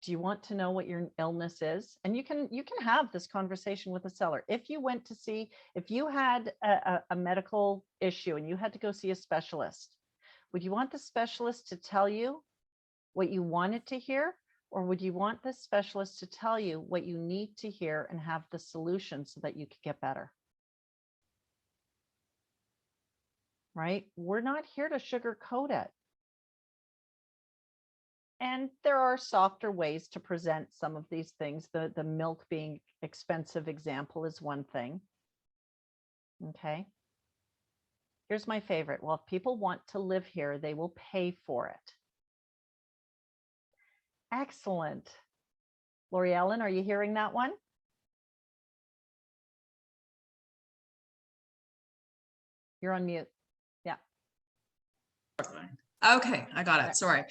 do you want to know what your illness is? And you can have this conversation with a seller. If you had a medical issue and you had to go see a specialist, would you want the specialist to tell you what you wanted to hear? Or would you want the specialist to tell you what you need to hear and have the solution so that you could get better? Right? We're not here to sugarcoat it. And there are softer ways to present some of these things. The milk being expensive example is one thing. Okay. Here's my favorite. Well, if people want to live here, they will pay for it. Excellent. Lori Ellen, are you hearing that one? You're on mute. Yeah. Okay, I got it. Sorry.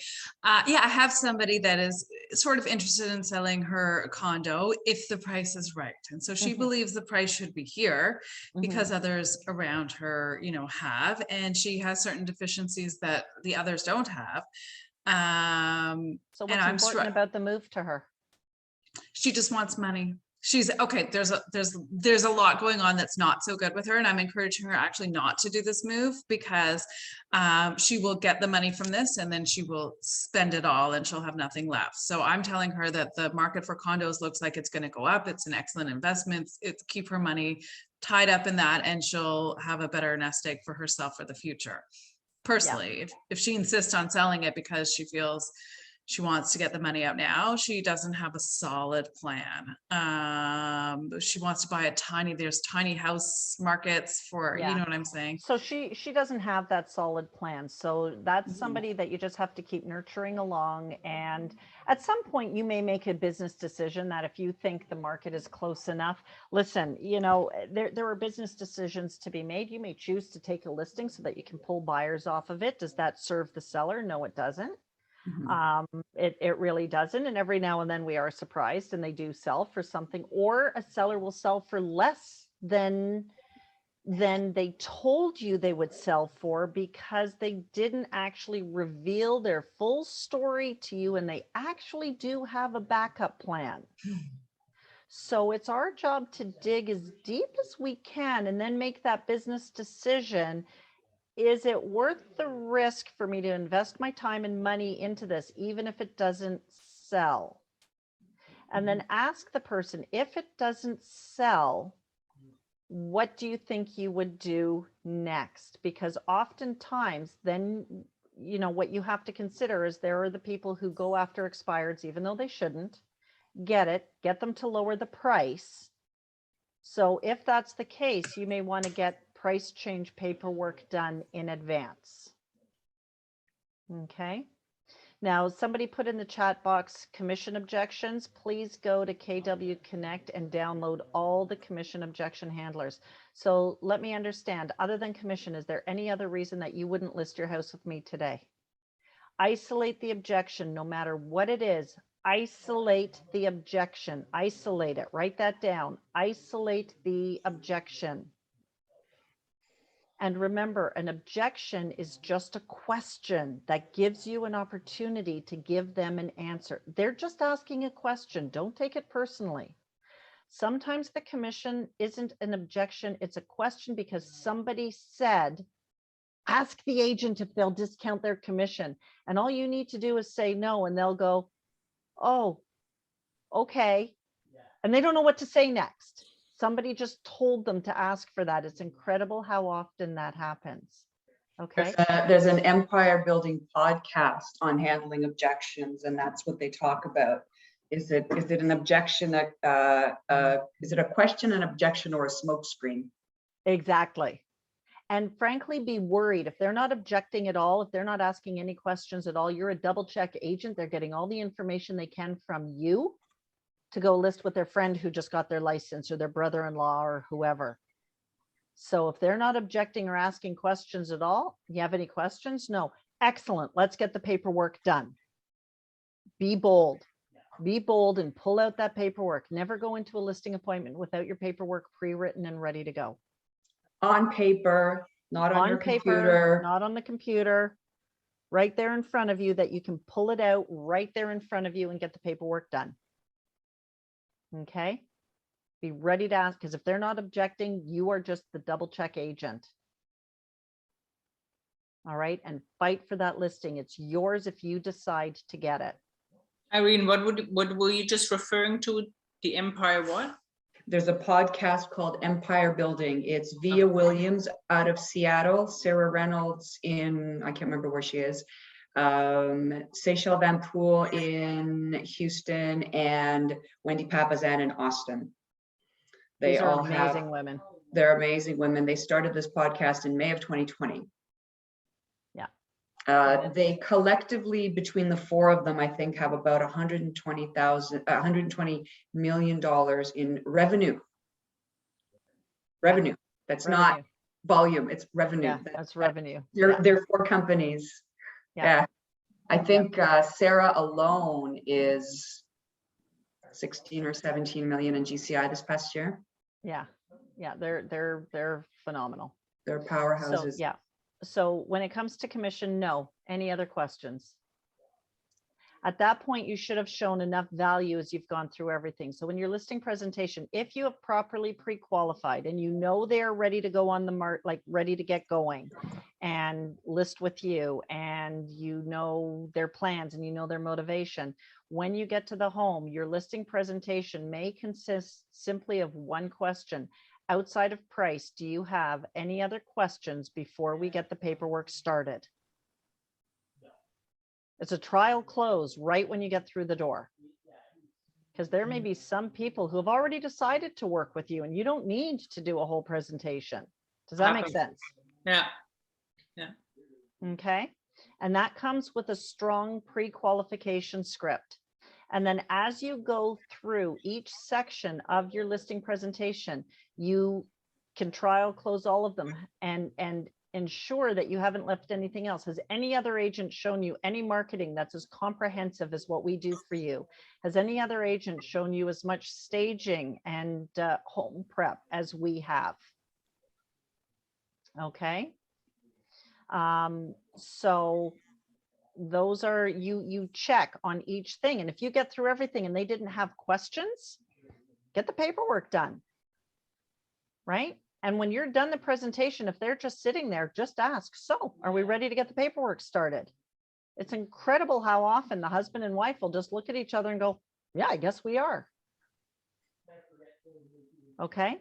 Yeah, I have somebody that is sort of interested in selling her condo if the price is right. And so she believes the price should be here because others around her, have, and she has certain deficiencies that the others don't have. So what's important about the move to her? She just wants money. She's okay. There's a lot going on that's not so good with her. And I'm encouraging her actually not to do this move because she will get the money from this and then she will spend it all and she'll have nothing left. So I'm telling her that the market for condos looks like it's going to go up. It's an excellent investment. It's keep her money tied up in that and she'll have a better nest egg for herself for the future. Personally, if she insists on selling it because she feels She wants to get the money out now. She doesn't have a solid plan. She wants to buy there's tiny house markets for, Yeah. you know what I'm saying? So she doesn't have that solid plan. So that's Mhm. somebody that you just have to keep nurturing along. And at some point you may make a business decision that if you think the market is close enough, listen, you know, there are business decisions to be made. You may choose to take a listing so that you can pull buyers off of it. Does that serve the seller? No, it doesn't. Mhm. It really doesn't. And every now and then we are surprised and they do sell for something, or a seller will sell for less than they told you they would sell for because they didn't actually reveal their full story to you, and they actually do have a backup plan. So it's our job to dig as deep as we can and then make that business decision. Is it worth the risk for me to invest my time and money into this, even if it doesn't sell? And then ask the person, if it doesn't sell, what do you think you would do next? Because oftentimes then, you know, what you have to consider is there are the people who go after expireds, even though they shouldn't, get them to lower the price. So if that's the case, you may want to get price change paperwork done in advance. Okay. Now, somebody put in the chat box commission objections. Please go to KW Connect and download all the commission objection handlers. So let me understand, other than commission, is there any other reason that you wouldn't list your house with me today? Isolate the objection, no matter what it is. Isolate the objection. Isolate it. Write that down. Isolate the objection. And remember, an objection is just a question that gives you an opportunity to give them an answer. They're just asking a question. Don't take it personally. Sometimes the commission isn't an objection. It's a question because somebody said, ask the agent if they'll discount their commission. And all you need to do is say no, and they'll go, oh, okay. And they don't know what to say next. Somebody just told them to ask for that. It's incredible how often that happens. Okay. There's an empire building podcast on handling objections, and that's what they talk about. Is it an objection, is it a question, an objection, or a smokescreen? Exactly. And frankly, be worried if they're not objecting at all, if they're not asking any questions at all, you're a double check agent. They're getting all the information they can from you to go list with their friend who just got their license, or their brother-in-law, or whoever. So if they're not objecting or asking questions at all, you have any questions? No. Excellent. Let's get the paperwork done. Be bold. Be bold and pull out that paperwork. Never go into a listing appointment without your paperwork pre-written and ready to go. On paper, not on your computer. Not on the computer, right there in front of you, that you can pull it out right there in front of you and get the paperwork done. Okay. Be ready to ask, because if they're not objecting, you are just the double check agent. All right. And fight for that listing. It's yours if you decide to get it. Irene, what were you just referring to? The Empire what? There's a podcast called Empire Building. It's Via Williams out of Seattle, Sarah Reynolds in, I can't remember where she is, Seychelle Van Poel in Houston, and Wendy Papazan in Austin. They all are amazing women. They're amazing women. They started this podcast in May of 2020. Yeah. They collectively, between the four of them, I think, have about $120 million in revenue. Revenue. That's not volume, it's revenue. Yeah, that's revenue. They're four companies. Yeah. I think Sarah alone is 16 or 17 million in GCI this past year. Yeah. Yeah. They're phenomenal. They're powerhouses. So, yeah. So when it comes to commission, no. Any other questions? At that point, you should have shown enough value as you've gone through everything. So when your listing presentation, if you have properly pre-qualified and you know they're ready to go on the market, like ready to get going and list with you, and you know their plans and you know their motivation, when you get to the home, your listing presentation may consist simply of one question. Outside of price, do you have any other questions before we get the paperwork started? It's a trial close right when you get through the door. Because there may be some people who have already decided to work with you and you don't need to do a whole presentation. Does that make sense? Yeah. Okay. And that comes with a strong pre-qualification script. And then as you go through each section of your listing presentation, you can trial close all of them and ensure that you haven't left anything else. Has any other agent shown you any marketing that's as comprehensive as what we do for you? Has any other agent shown you as much staging and home prep as we have? Okay. So those are, you check on each thing. And if you get through everything and they didn't have questions, get the paperwork done. Right? And when you're done the presentation, if they're just sitting there, just ask, so are we ready to get the paperwork started? It's incredible how often the husband and wife will just look at each other and go, yeah, I guess we are. Okay.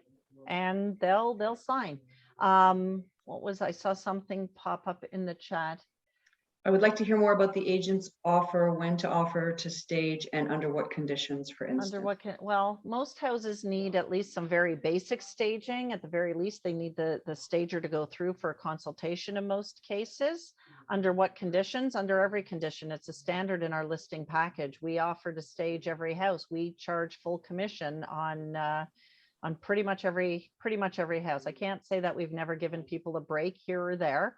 And they'll sign. What was, I saw something pop up in the chat. I would like to hear more about the agent's offer, when to offer to stage, and under what conditions, for instance. Under what well, most houses need at least some very basic staging. At the very least, they need the stager to go through for a consultation in most cases. Under what conditions? Under every condition. It's a standard in our listing package. We offer to stage every house. We charge full commission on pretty much every house. I can't say that we've never given people a break here or there.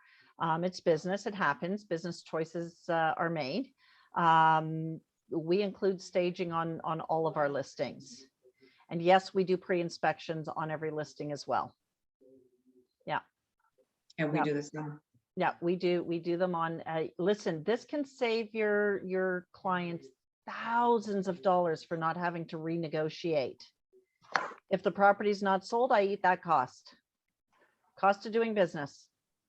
It's business, it happens, business choices are made. We include staging on all of our listings. And yes, we do pre-inspections on every listing as well. Yeah. And we do this now. Yeah, we do them on, listen, this can save your clients thousands of dollars for not having to renegotiate. If the property's not sold, I eat that cost of doing business.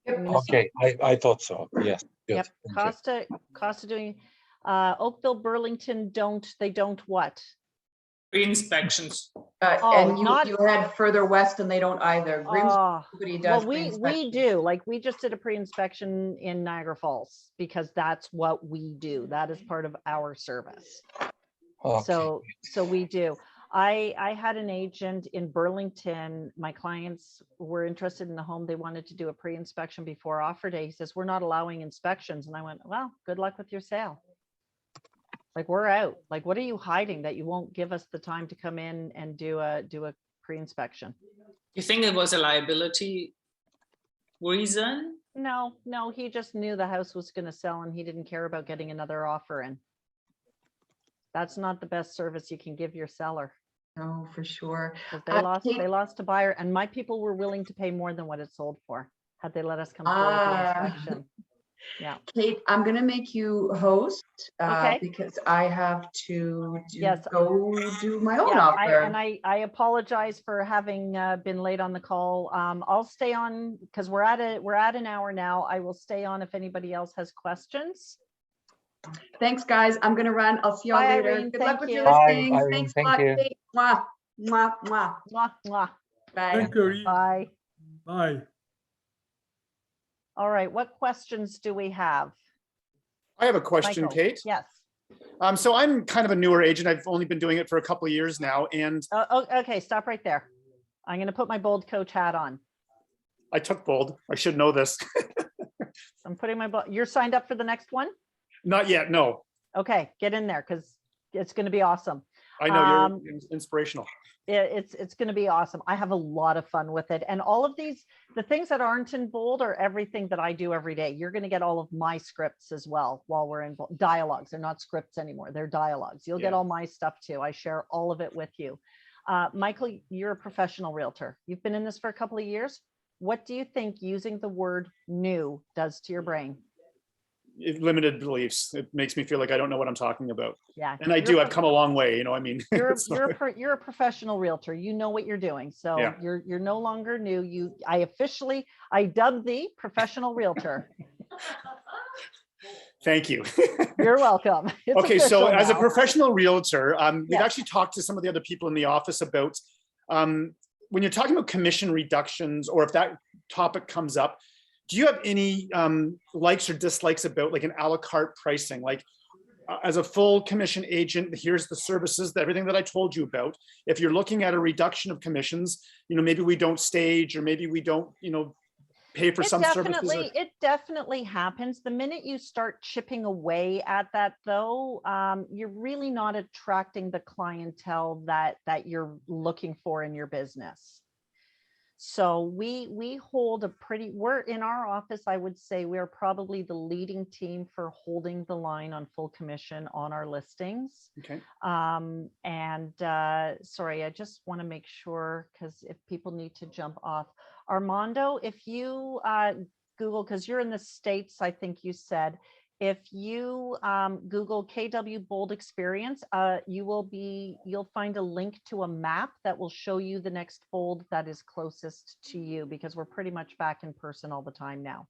Okay, I thought so. Yes. Good. Yep. Cost of doing Oakville, Burlington they don't what? Re-inspections. And you head further west and they don't either. Nobody does. Well, we do. Like we just did a pre-inspection in Niagara Falls because that's what we do. That is part of our service. Okay. So we do. I had an agent in Burlington. My clients were interested in the home. They wanted to do a pre-inspection before offer day. He says, we're not allowing inspections. And I went, well, good luck with your sale. Like we're out. Like, what are you hiding that you won't give us the time to come in and do a pre-inspection? You think it was a liability reason? No, he just knew the house was going to sell and he didn't care about getting another offer in. That's not the best service you can give your seller. No, for sure. They lost a buyer, and my people were willing to pay more than what it sold for had they let us come through with the inspection. Yeah. Kate, I'm going to make you host because I have to go do my own offer. I apologize for having been late on the call. I'll stay on because we're at an hour now. I will stay on if anybody else has questions. Thanks, guys. I'm going to run. I'll see y'all later. Irene. Good luck with your Bye, listings. Irene. Thanks Thank a lot, you. Kate. Mwah, mwah, mwah. Mwah, mwah. Bye. Thank you. Bye. Bye. All right. What questions do we have? I have a question, Michael? Kate. Yes. So I'm kind of a newer agent. I've only been doing it for a couple of years now, and Okay. Stop right there. I'm going to put my bold coach hat on. I took bold. I should know this. I'm putting my you're signed up for the next one? Not yet. No. Okay, get in there because it's going to be awesome. I know you're inspirational. It's going to be awesome. I have a lot of fun with it. And all of these, the things that aren't in bold are everything that I do every day. You're going to get all of my scripts as well while we're in dialogues. They're not scripts anymore. They're dialogues. You'll get all my stuff too. I share all of it with you. Michael, you're a professional realtor. You've been in this for a couple of years. What do you think using the word new does to your brain? Limited beliefs. It makes me feel like I don't know what I'm talking about. Yeah. And I do. I've come a long way. You know, I mean, you're a professional realtor. You know what you're doing. So you're no longer new. I dubbed thee professional realtor. Thank you. You're welcome. Okay, so as a professional realtor, we've actually talked to some of the other people in the office about when you're talking about commission reductions, or if that topic comes up, do you have any likes or dislikes about like an a la carte pricing? Like as a full commission agent, here's the services, everything that I told you about. If you're looking at a reduction of commissions, maybe we don't stage, or maybe we don't, pay for some services. It definitely happens. The minute you start chipping away at that, though, you're really not attracting the clientele that you're looking for in your business. So we hold we're in our office, I would say we're probably the leading team for holding the line on full commission on our listings. Okay. Sorry, I just want to make sure, because if people need to jump off. Armando, if you Google, because you're in the States, I think you said, if you Google KW Bold Experience, you'll find a link to a map that will show you the next fold that is closest to you, because we're pretty much back in person all the time now.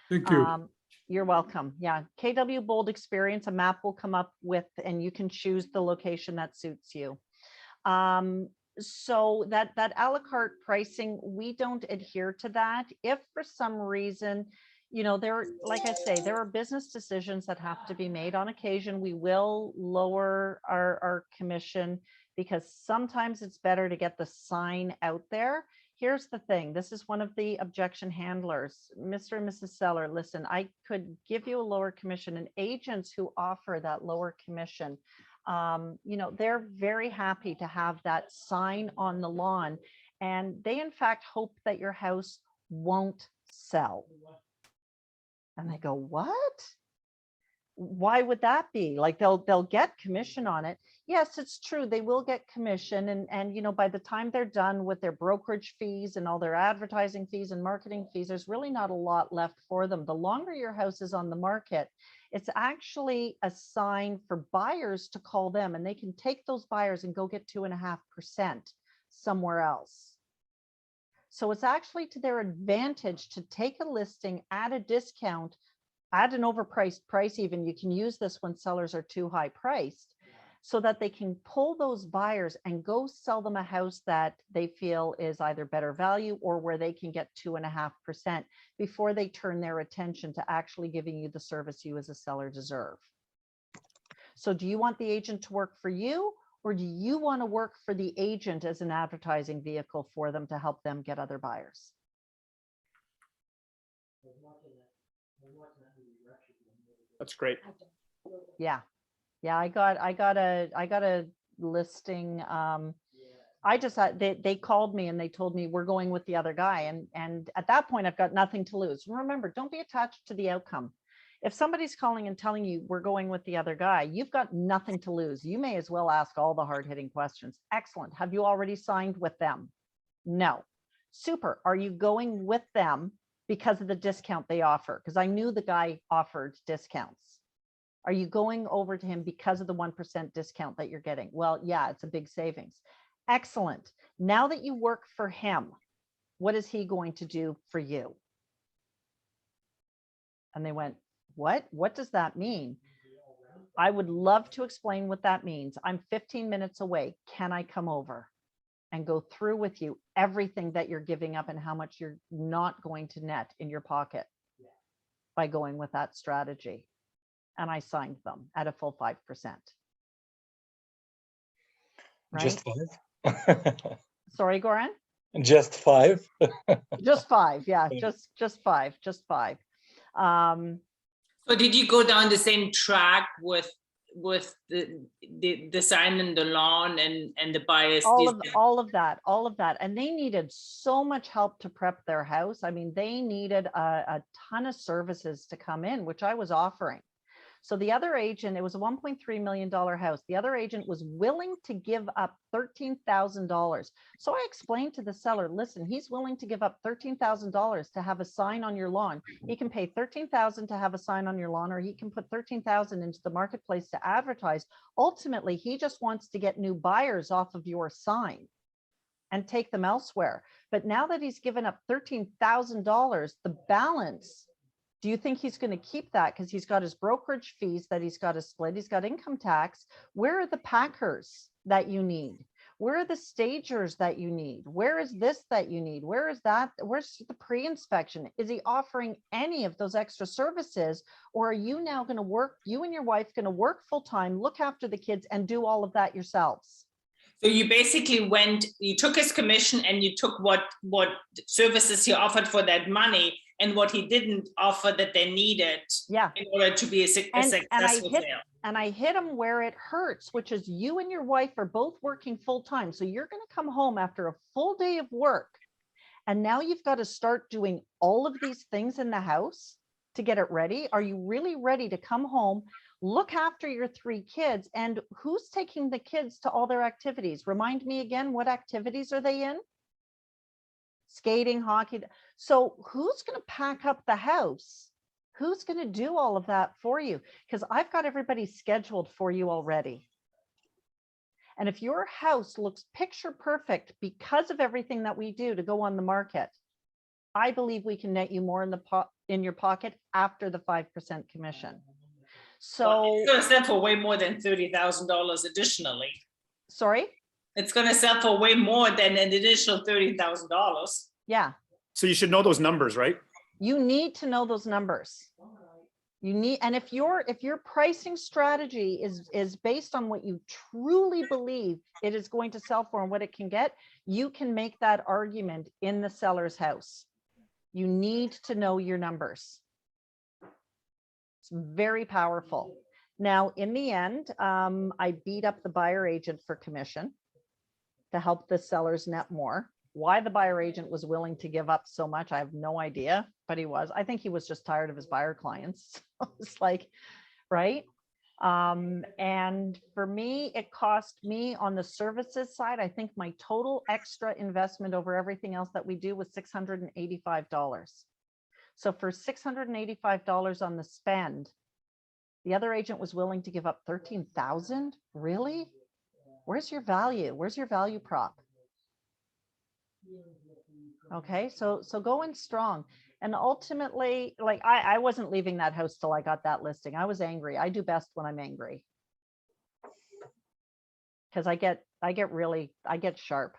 Thank you. You're welcome. Yeah, KW Bold Experience, a map will come up with, and you can choose the location that suits you. So that a la carte pricing, we don't adhere to that. If for some reason, like I say, there are business decisions that have to be made. On occasion, we will lower our commission, because sometimes it's better to get the sign out there. Here's the thing. This is one of the objection handlers. Mr. and Mrs. Seller, listen, I could give you a lower commission, and agents who offer that lower commission, they're very happy to have that sign on the lawn, and they in fact hope that your house won't sell. And they go, what? Why would that be? Like they'll get commission on it. Yes, it's true. They will get commission. And by the time they're done with their brokerage fees and all their advertising fees and marketing fees, there's really not a lot left for them. The longer your house is on the market, it's actually a sign for buyers to call them, and they can take those buyers and go get 2.5% somewhere else. So it's actually to their advantage to take a listing at a discount, at an overpriced price even. You can use this when sellers are too high priced, so that they can pull those buyers and go sell them a house that they feel is either better value or where they can get 2.5% before they turn their attention to actually giving you the service you as a seller deserve. So do you want the agent to work for you, or do you want to work for the agent as an advertising vehicle for them to help them get other buyers? That's great. Yeah. Yeah, I got a listing. They called me and they told me we're going with the other guy. And at that point, I've got nothing to lose. Remember, don't be attached to the outcome. If somebody's calling and telling you we're going with the other guy, you've got nothing to lose. You may as well ask all the hard-hitting questions. Excellent. Have you already signed with them? No. Super. Are you going with them because of the discount they offer? Because I knew the guy offered discounts. Are you going over to him because of the 1% discount that you're getting? Well, yeah, it's a big savings. Excellent. Now that you work for him, what is he going to do for you? And they went, what? What does that mean? I would love to explain what that means. I'm 15 minutes away. Can I come over and go through with you everything that you're giving up and how much you're not going to net in your pocket by going with that strategy? And I signed them at a full 5%. Right? Just 5? Sorry, Goran? Just 5? Just 5, yeah, just 5. So did you go down the same track with the sign and the lawn and the bias? All of that. And they needed so much help to prep their house. I mean, they needed a ton of services to come in, which I was offering. So the other agent, it was a $1.3 million house. The other agent was willing to give up $13,000. So I explained to the seller, listen, he's willing to give up $13,000 to have a sign on your lawn. He can pay $13,000 to have a sign on your lawn, or he can put $13,000 into the marketplace to advertise. Ultimately, he just wants to get new buyers off of your sign and take them elsewhere. But now that he's given up $13,000, the balance, do you think he's going to keep that? Because he's got his brokerage fees that he's got to split. He's got income tax. Where are the packers that you need? Where are the stagers that you need? Where is this that you need? Where is that? Where's the pre-inspection? Is he offering any of those extra services? Or are you now going to work, you and your wife going to work full time, look after the kids and do all of that yourselves? So you basically you took his commission and you took what services he offered for that money and what he didn't offer that they needed in order to be a successful sale. And I hit him where it hurts, which is you and your wife are both working full time. So you're going to come home after a full day of work. And now you've got to start doing all of these things in the house to get it ready. Are you really ready to come home, look after your 3 kids? And who's taking the kids to all their activities? Remind me again, what activities are they in? Skating, hockey. So who's going to pack up the house? Who's going to do all of that for you? Because I've got everybody scheduled for you already. And if your house looks picture perfect because of everything that we do to go on the market, I believe we can net you more in your pocket after the 5% commission. So it's going to sell for way more than $30,000 additionally. Sorry? It's going to sell for way more than an additional $30,000. Yeah. So you should know those numbers, right? You need to know those numbers. You need, and if your pricing strategy is based on what you truly believe it is going to sell for and what it can get, you can make that argument in the seller's house. You need to know your numbers. It's very powerful. Now, in the end, I beat up the buyer agent for commission to help the sellers net more. Why the buyer agent was willing to give up so much, I have no idea, but he was. I think he was just tired of his buyer clients. So it's like, right? And for me, it cost me on the services side, I think my total extra investment over everything else that we do was $685. So for $685 on the spend, the other agent was willing to give up $13,000. Really? Where's your value? Where's your value prop? Okay, so going strong. And ultimately, like I wasn't leaving that house till I got that listing. I was angry. I do best when I'm angry. Because I get sharp.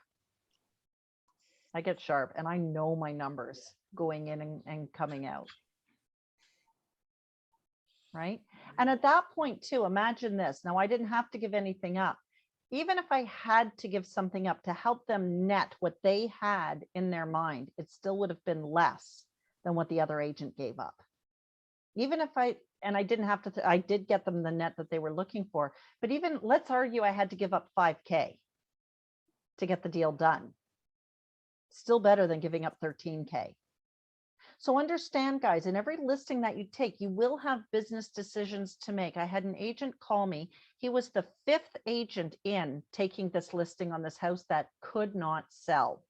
I get sharp and I know my numbers going in and coming out. Right? And at that point too, imagine this. Now I didn't have to give anything up. Even if I had to give something up to help them net what they had in their mind, it still would have been less than what the other agent gave up. Even if I didn't have to, I did get them the net that they were looking for, but even let's argue I had to give up 5K to get the deal done. Still better than giving up 13K. So understand, guys, in every listing that you take, you will have business decisions to make. I had an agent call me. He was the 5th agent in taking this listing on this house that could not sell.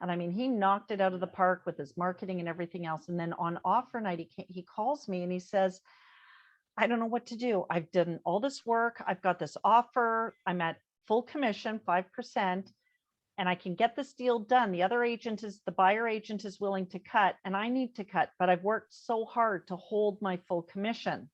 And I mean, he knocked it out of the park with his marketing and everything else. And then on offer night, he calls me and he says, I don't know what to do. I've done all this work. I've got this offer. I'm at full commission, 5%. And I can get this deal done. The buyer agent is willing to cut and I need to cut, but I've worked so hard to hold my full commission.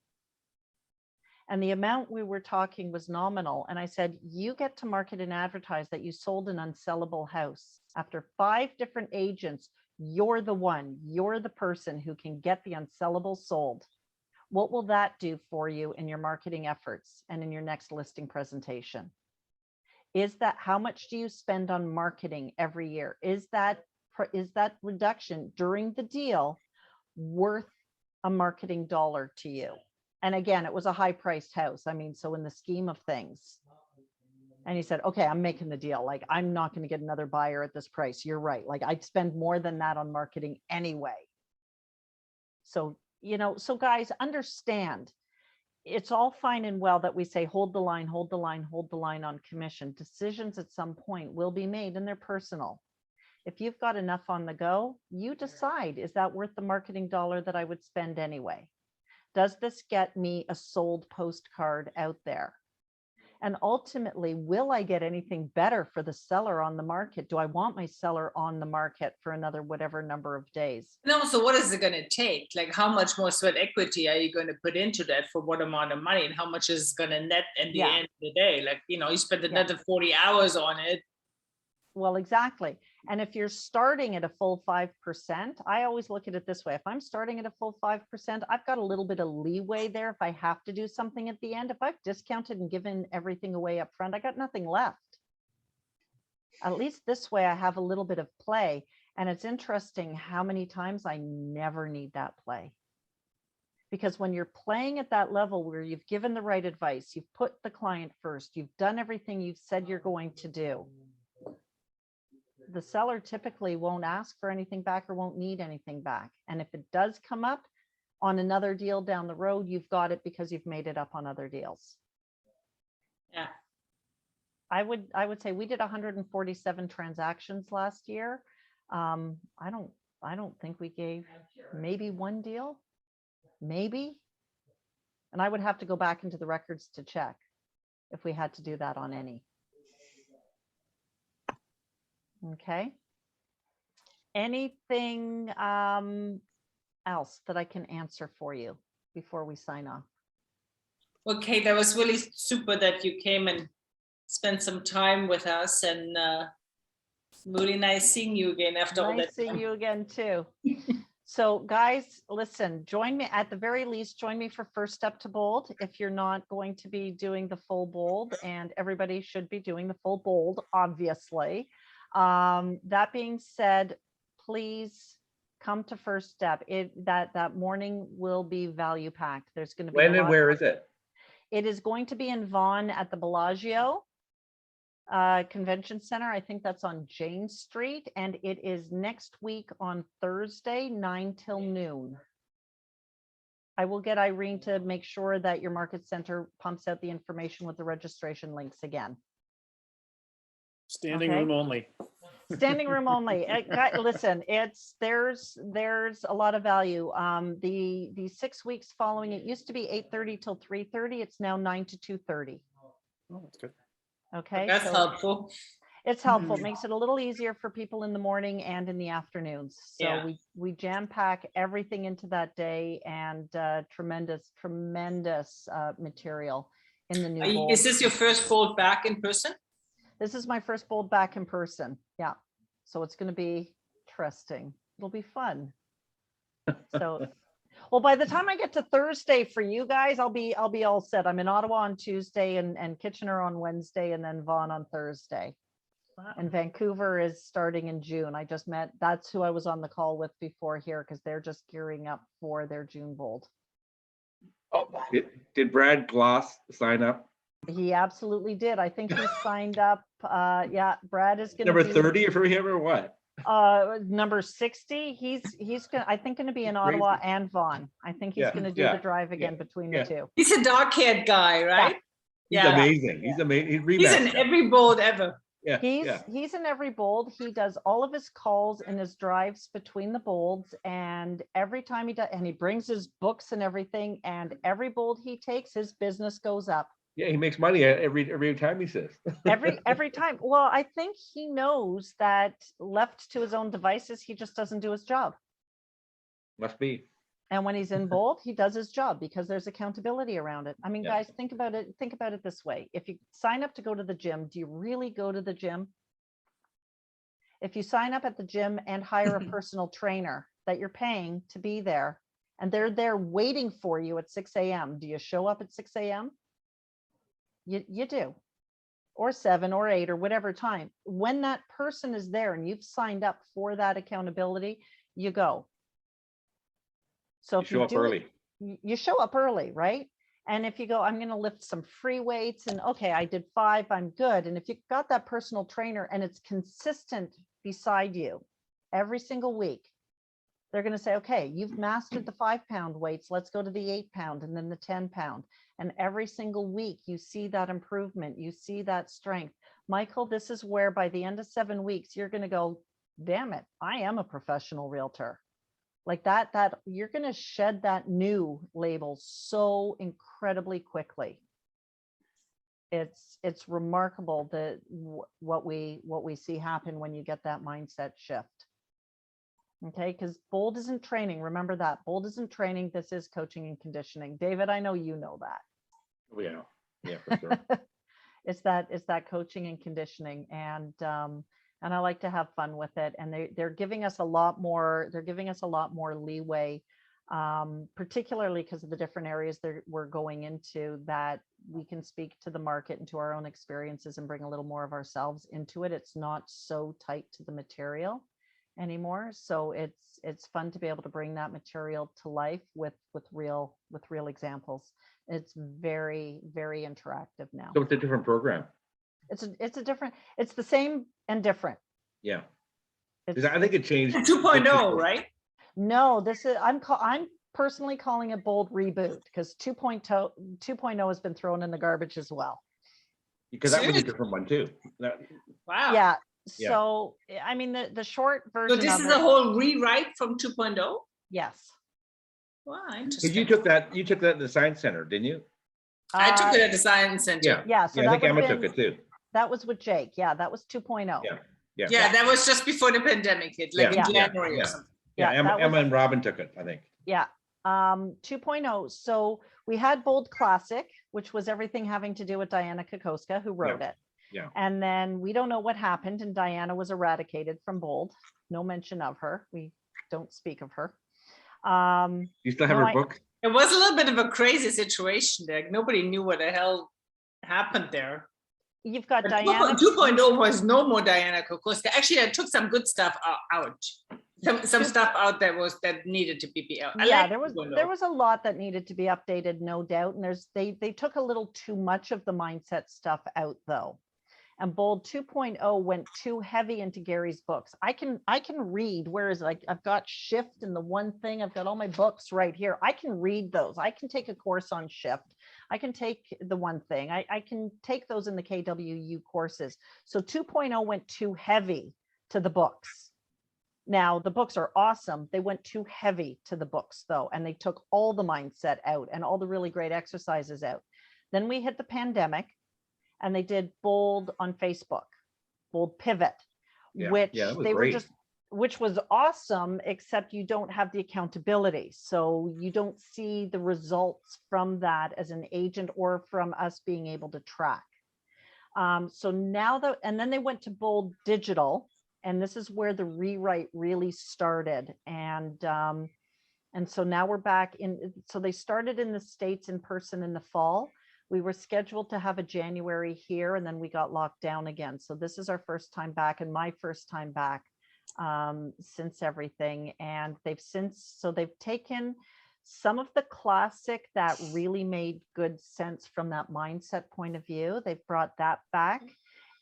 And the amount we were talking was nominal. And I said, you get to market and advertise that you sold an unsellable house. After 5 different agents, you're the person who can get the unsellable sold. What will that do for you in your marketing efforts and in your next listing presentation? Is that how much do you spend on marketing every year? Is that reduction during the deal worth a marketing dollar to you? And again, it was a high priced house. I mean, so in the scheme of things. And he said, okay, I'm making the deal. Like, I'm not going to get another buyer at this price. You're right. Like, I'd spend more than that on marketing anyway. So, so guys, understand. It's all fine and well that we say, hold the line, hold the line, hold the line on commission. Decisions at some point will be made and they're personal. If you've got enough on the go, you decide, is that worth the marketing dollar that I would spend anyway? Does this get me a sold postcard out there? And ultimately, will I get anything better for the seller on the market? Do I want my seller on the market for another whatever number of days? And also, what is it going to take? Like, how much more sweat equity are you going to put into that for what amount of money, and how much is going to net at the end of the day? Like, you know, you spend another 40 hours on it. Well, exactly. And if you're starting at a full 5%, I always look at it this way. If I'm starting at a full 5%, I've got a little bit of leeway there. If I have to do something at the end, if I've discounted and given everything away up front, I got nothing left. At least this way I have a little bit of play. And it's interesting how many times I never need that play. Because when you're playing at that level where you've given the right advice, you've put the client first, you've done everything you've said you're going to do, the seller typically won't ask for anything back or won't need anything back. And if it does come up on another deal down the road, you've got it because you've made it up on other deals. Yeah. I would say we did 147 transactions last year. I don't think we gave maybe one deal, maybe. And I would have to go back into the records to check if we had to do that on any. Okay. Anything else that I can answer for you before we sign off? Okay, that was really super that you came and spent some time with us, and really nice seeing you again after all that. Nice seeing you again too. So guys, listen, join me at the very least, join me for First Step to Bold. If you're not going to be doing the full bold, and everybody should be doing the full bold, obviously. That being said, please come to First Step. That morning will be value packed. There's going to be When and where is it? It is going to be in Vaughan at the Bellagio Convention Center. I think that's on Jane Street, and it is next week on Thursday, 9 till noon. I will get Irene to make sure that your market center pumps out the information with the registration links again. Standing room only. Standing room only. Listen, there's a lot of value. The 6 weeks following, it used to be 8:30 till 3:30. It's now 9 to 2:30. Oh, that's good. Okay, That's so helpful. it's helpful. It makes it a little easier for people in the morning and in the afternoons. So Yeah. we jam pack everything into that day, and tremendous material in the new bold. Is this your first bold back in person? This is my first bold back in person. Yeah. So it's going to be interesting. It'll be fun. So, well, by the time I get to Thursday for you guys, I'll be all set. I'm in Ottawa on Tuesday and Kitchener on Wednesday, and then Vaughan on Thursday. Wow. And Vancouver is starting in June. I just met, that's who I was on the call with before here, because they're just gearing up for their June bold. Oh, did Brad Gloss sign up? He absolutely did. I think he signed up. Yeah, Brad is going to Number be 30 for him or what? number 60. He's gonna, I think, going to be in Ottawa and Vaughan. I think he's Yeah, going to do yeah, the drive again between the two. He's a dark-haired guy, right? He's amazing. He's amazing. He's in every bold ever. Yeah, He's in every bold. He does all of his calls and his drives between the bolds, and every time he does, and he brings his books and everything, and every bold he takes, his business goes up. Yeah, he makes money every time he says. every time. Well, I think he knows that left to his own devices, he just doesn't do his job. Must be. And when he's in bold, he does his job because there's accountability around it. I mean, Yeah. guys, think about it. Think about it this way. If you sign up to go to the gym, do you really go to the gym? If you sign up at the gym and hire a personal trainer that you're paying to be there, and they're there waiting for you at 6 a.m., do you show up at 6 a.m.? You do, or 7 or 8 or whatever time. When that person is there and you've signed up for that accountability, you go. So You if show you up do early. you show up early, right? And if you go, I'm going to lift some free weights, and okay, I did 5, I'm good. And if you've got that personal trainer and it's consistent beside you every single week, they're going to say, okay, you've mastered the 5-pound weights. Let's go to the 8-pound and then the 10-pound. And every single week you see that improvement. You see that strength. Michael, this is where by the end of 7 weeks, you're going to go, damn it, I am a professional realtor. Like that you're going to shed that new label so incredibly quickly. it's remarkable that what we see happen when you get that mindset shift. Okay, because bold isn't training. Remember that bold isn't training. This is coaching and conditioning. David, I know you know that. Yeah, for sure. It's that coaching and conditioning, and I like to have fun with it. And they're giving us a lot more. They're giving us a lot more leeway, particularly because of the different areas that we're going into, that we can speak to the market and to our own experiences and bring a little more of ourselves into it. It's not so tight to the material anymore. So it's fun to be able to bring that material to life with real examples. It's very, very interactive now. So it's a different program. It's the same and different. Yeah. It's, Because I think it changed. 2.0, right? no, this is, I'm personally calling it bold reboot, because 2.0 has been thrown in the garbage as well. Because that was a different one too. Wow. Yeah. Yeah. So, I mean, the short So version this of is it, a whole rewrite from 2.0? yes. Wow, Because interesting. you took that in the Science Center, didn't you? I took it at the Science Center. Yeah. Yeah, so Yeah, I that think would Emma have took been, it too. that was with Jake. Yeah, that was 2.0. Yeah. Yeah, that was just before the pandemic hit, like Yeah. in January Yeah. or something. Yeah, Yeah, Emma, that was- Emma and Robin took it, I think. Yeah. 2.0. So we had Bold Classic, which was everything having to do with Diana Kokoska, who wrote it. Yeah. And then we don't know what happened, and Diana was eradicated from Bold. No mention of her. We don't speak of her. You still have No, her book? It was a little bit of a crazy situation there. Nobody knew what the hell happened there. You've got But Diana. 2.0 was no more Diana Kokoska. Actually, I took some good stuff out. Some stuff out that needed to be out. Yeah, there was a lot that needed to be updated, no doubt. And they took a little too much of the mindset stuff out, though. And Bold 2.0 went too heavy into Gary's books. I can read, whereas like I've got Shift and the one thing, I've got all my books right here. I can read those. I can take a course on Shift. I can take the one thing. I can take those in the KWU courses. So 2.0 went too heavy to the books. Now the books are awesome. They went too heavy to the books though, and they took all the mindset out and all the really great exercises out. Then we hit the pandemic, and they did Bold on Facebook, Bold Pivot, which that was they great. were just, which was awesome, except you don't have the accountability. So you don't see the results from that as an agent or from us being able to track. So now and then they went to Bold Digital, and this is where the rewrite really started. And so now we're back in, so they started in the States in person in the fall. We were scheduled to have a January here, and then we got locked down again. So this is our first time back, and my first time back since everything. And they've taken some of the classic that really made good sense from that mindset point of view. They've brought that back,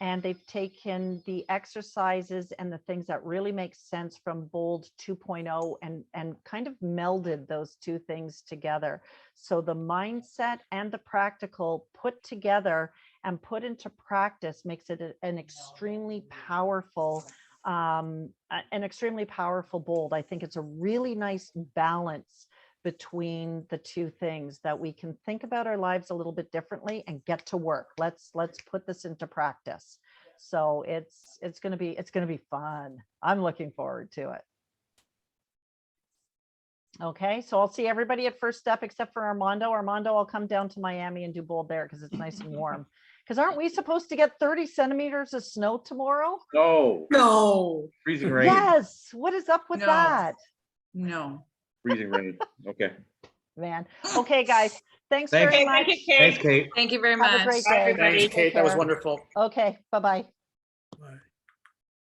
and they've taken the exercises and the things that really make sense from Bold 2.0 and kind of melded those two things together. So the mindset and the practical put together and put into practice makes it an extremely powerful Bold. I think it's a really nice balance between the two things, that we can think about our lives a little bit differently and get to work. Let's put this into practice. So it's going to be fun. I'm looking forward to it. Okay, so I'll see everybody at First Step except for Armando. Armando, I'll come down to Miami and do Bold there because it's nice and warm. Because aren't we supposed to get 30 centimeters of snow tomorrow? No. Freezing rain. Yes. What is up with No. that? No. Freezing rain. Okay. Man. Okay, guys. Thanks very much. Thank you, Kate. Thanks, Kate. Thank you very Have a much. great Bye, day. everybody. Thanks, Kate. That was care. wonderful. Okay, bye-bye.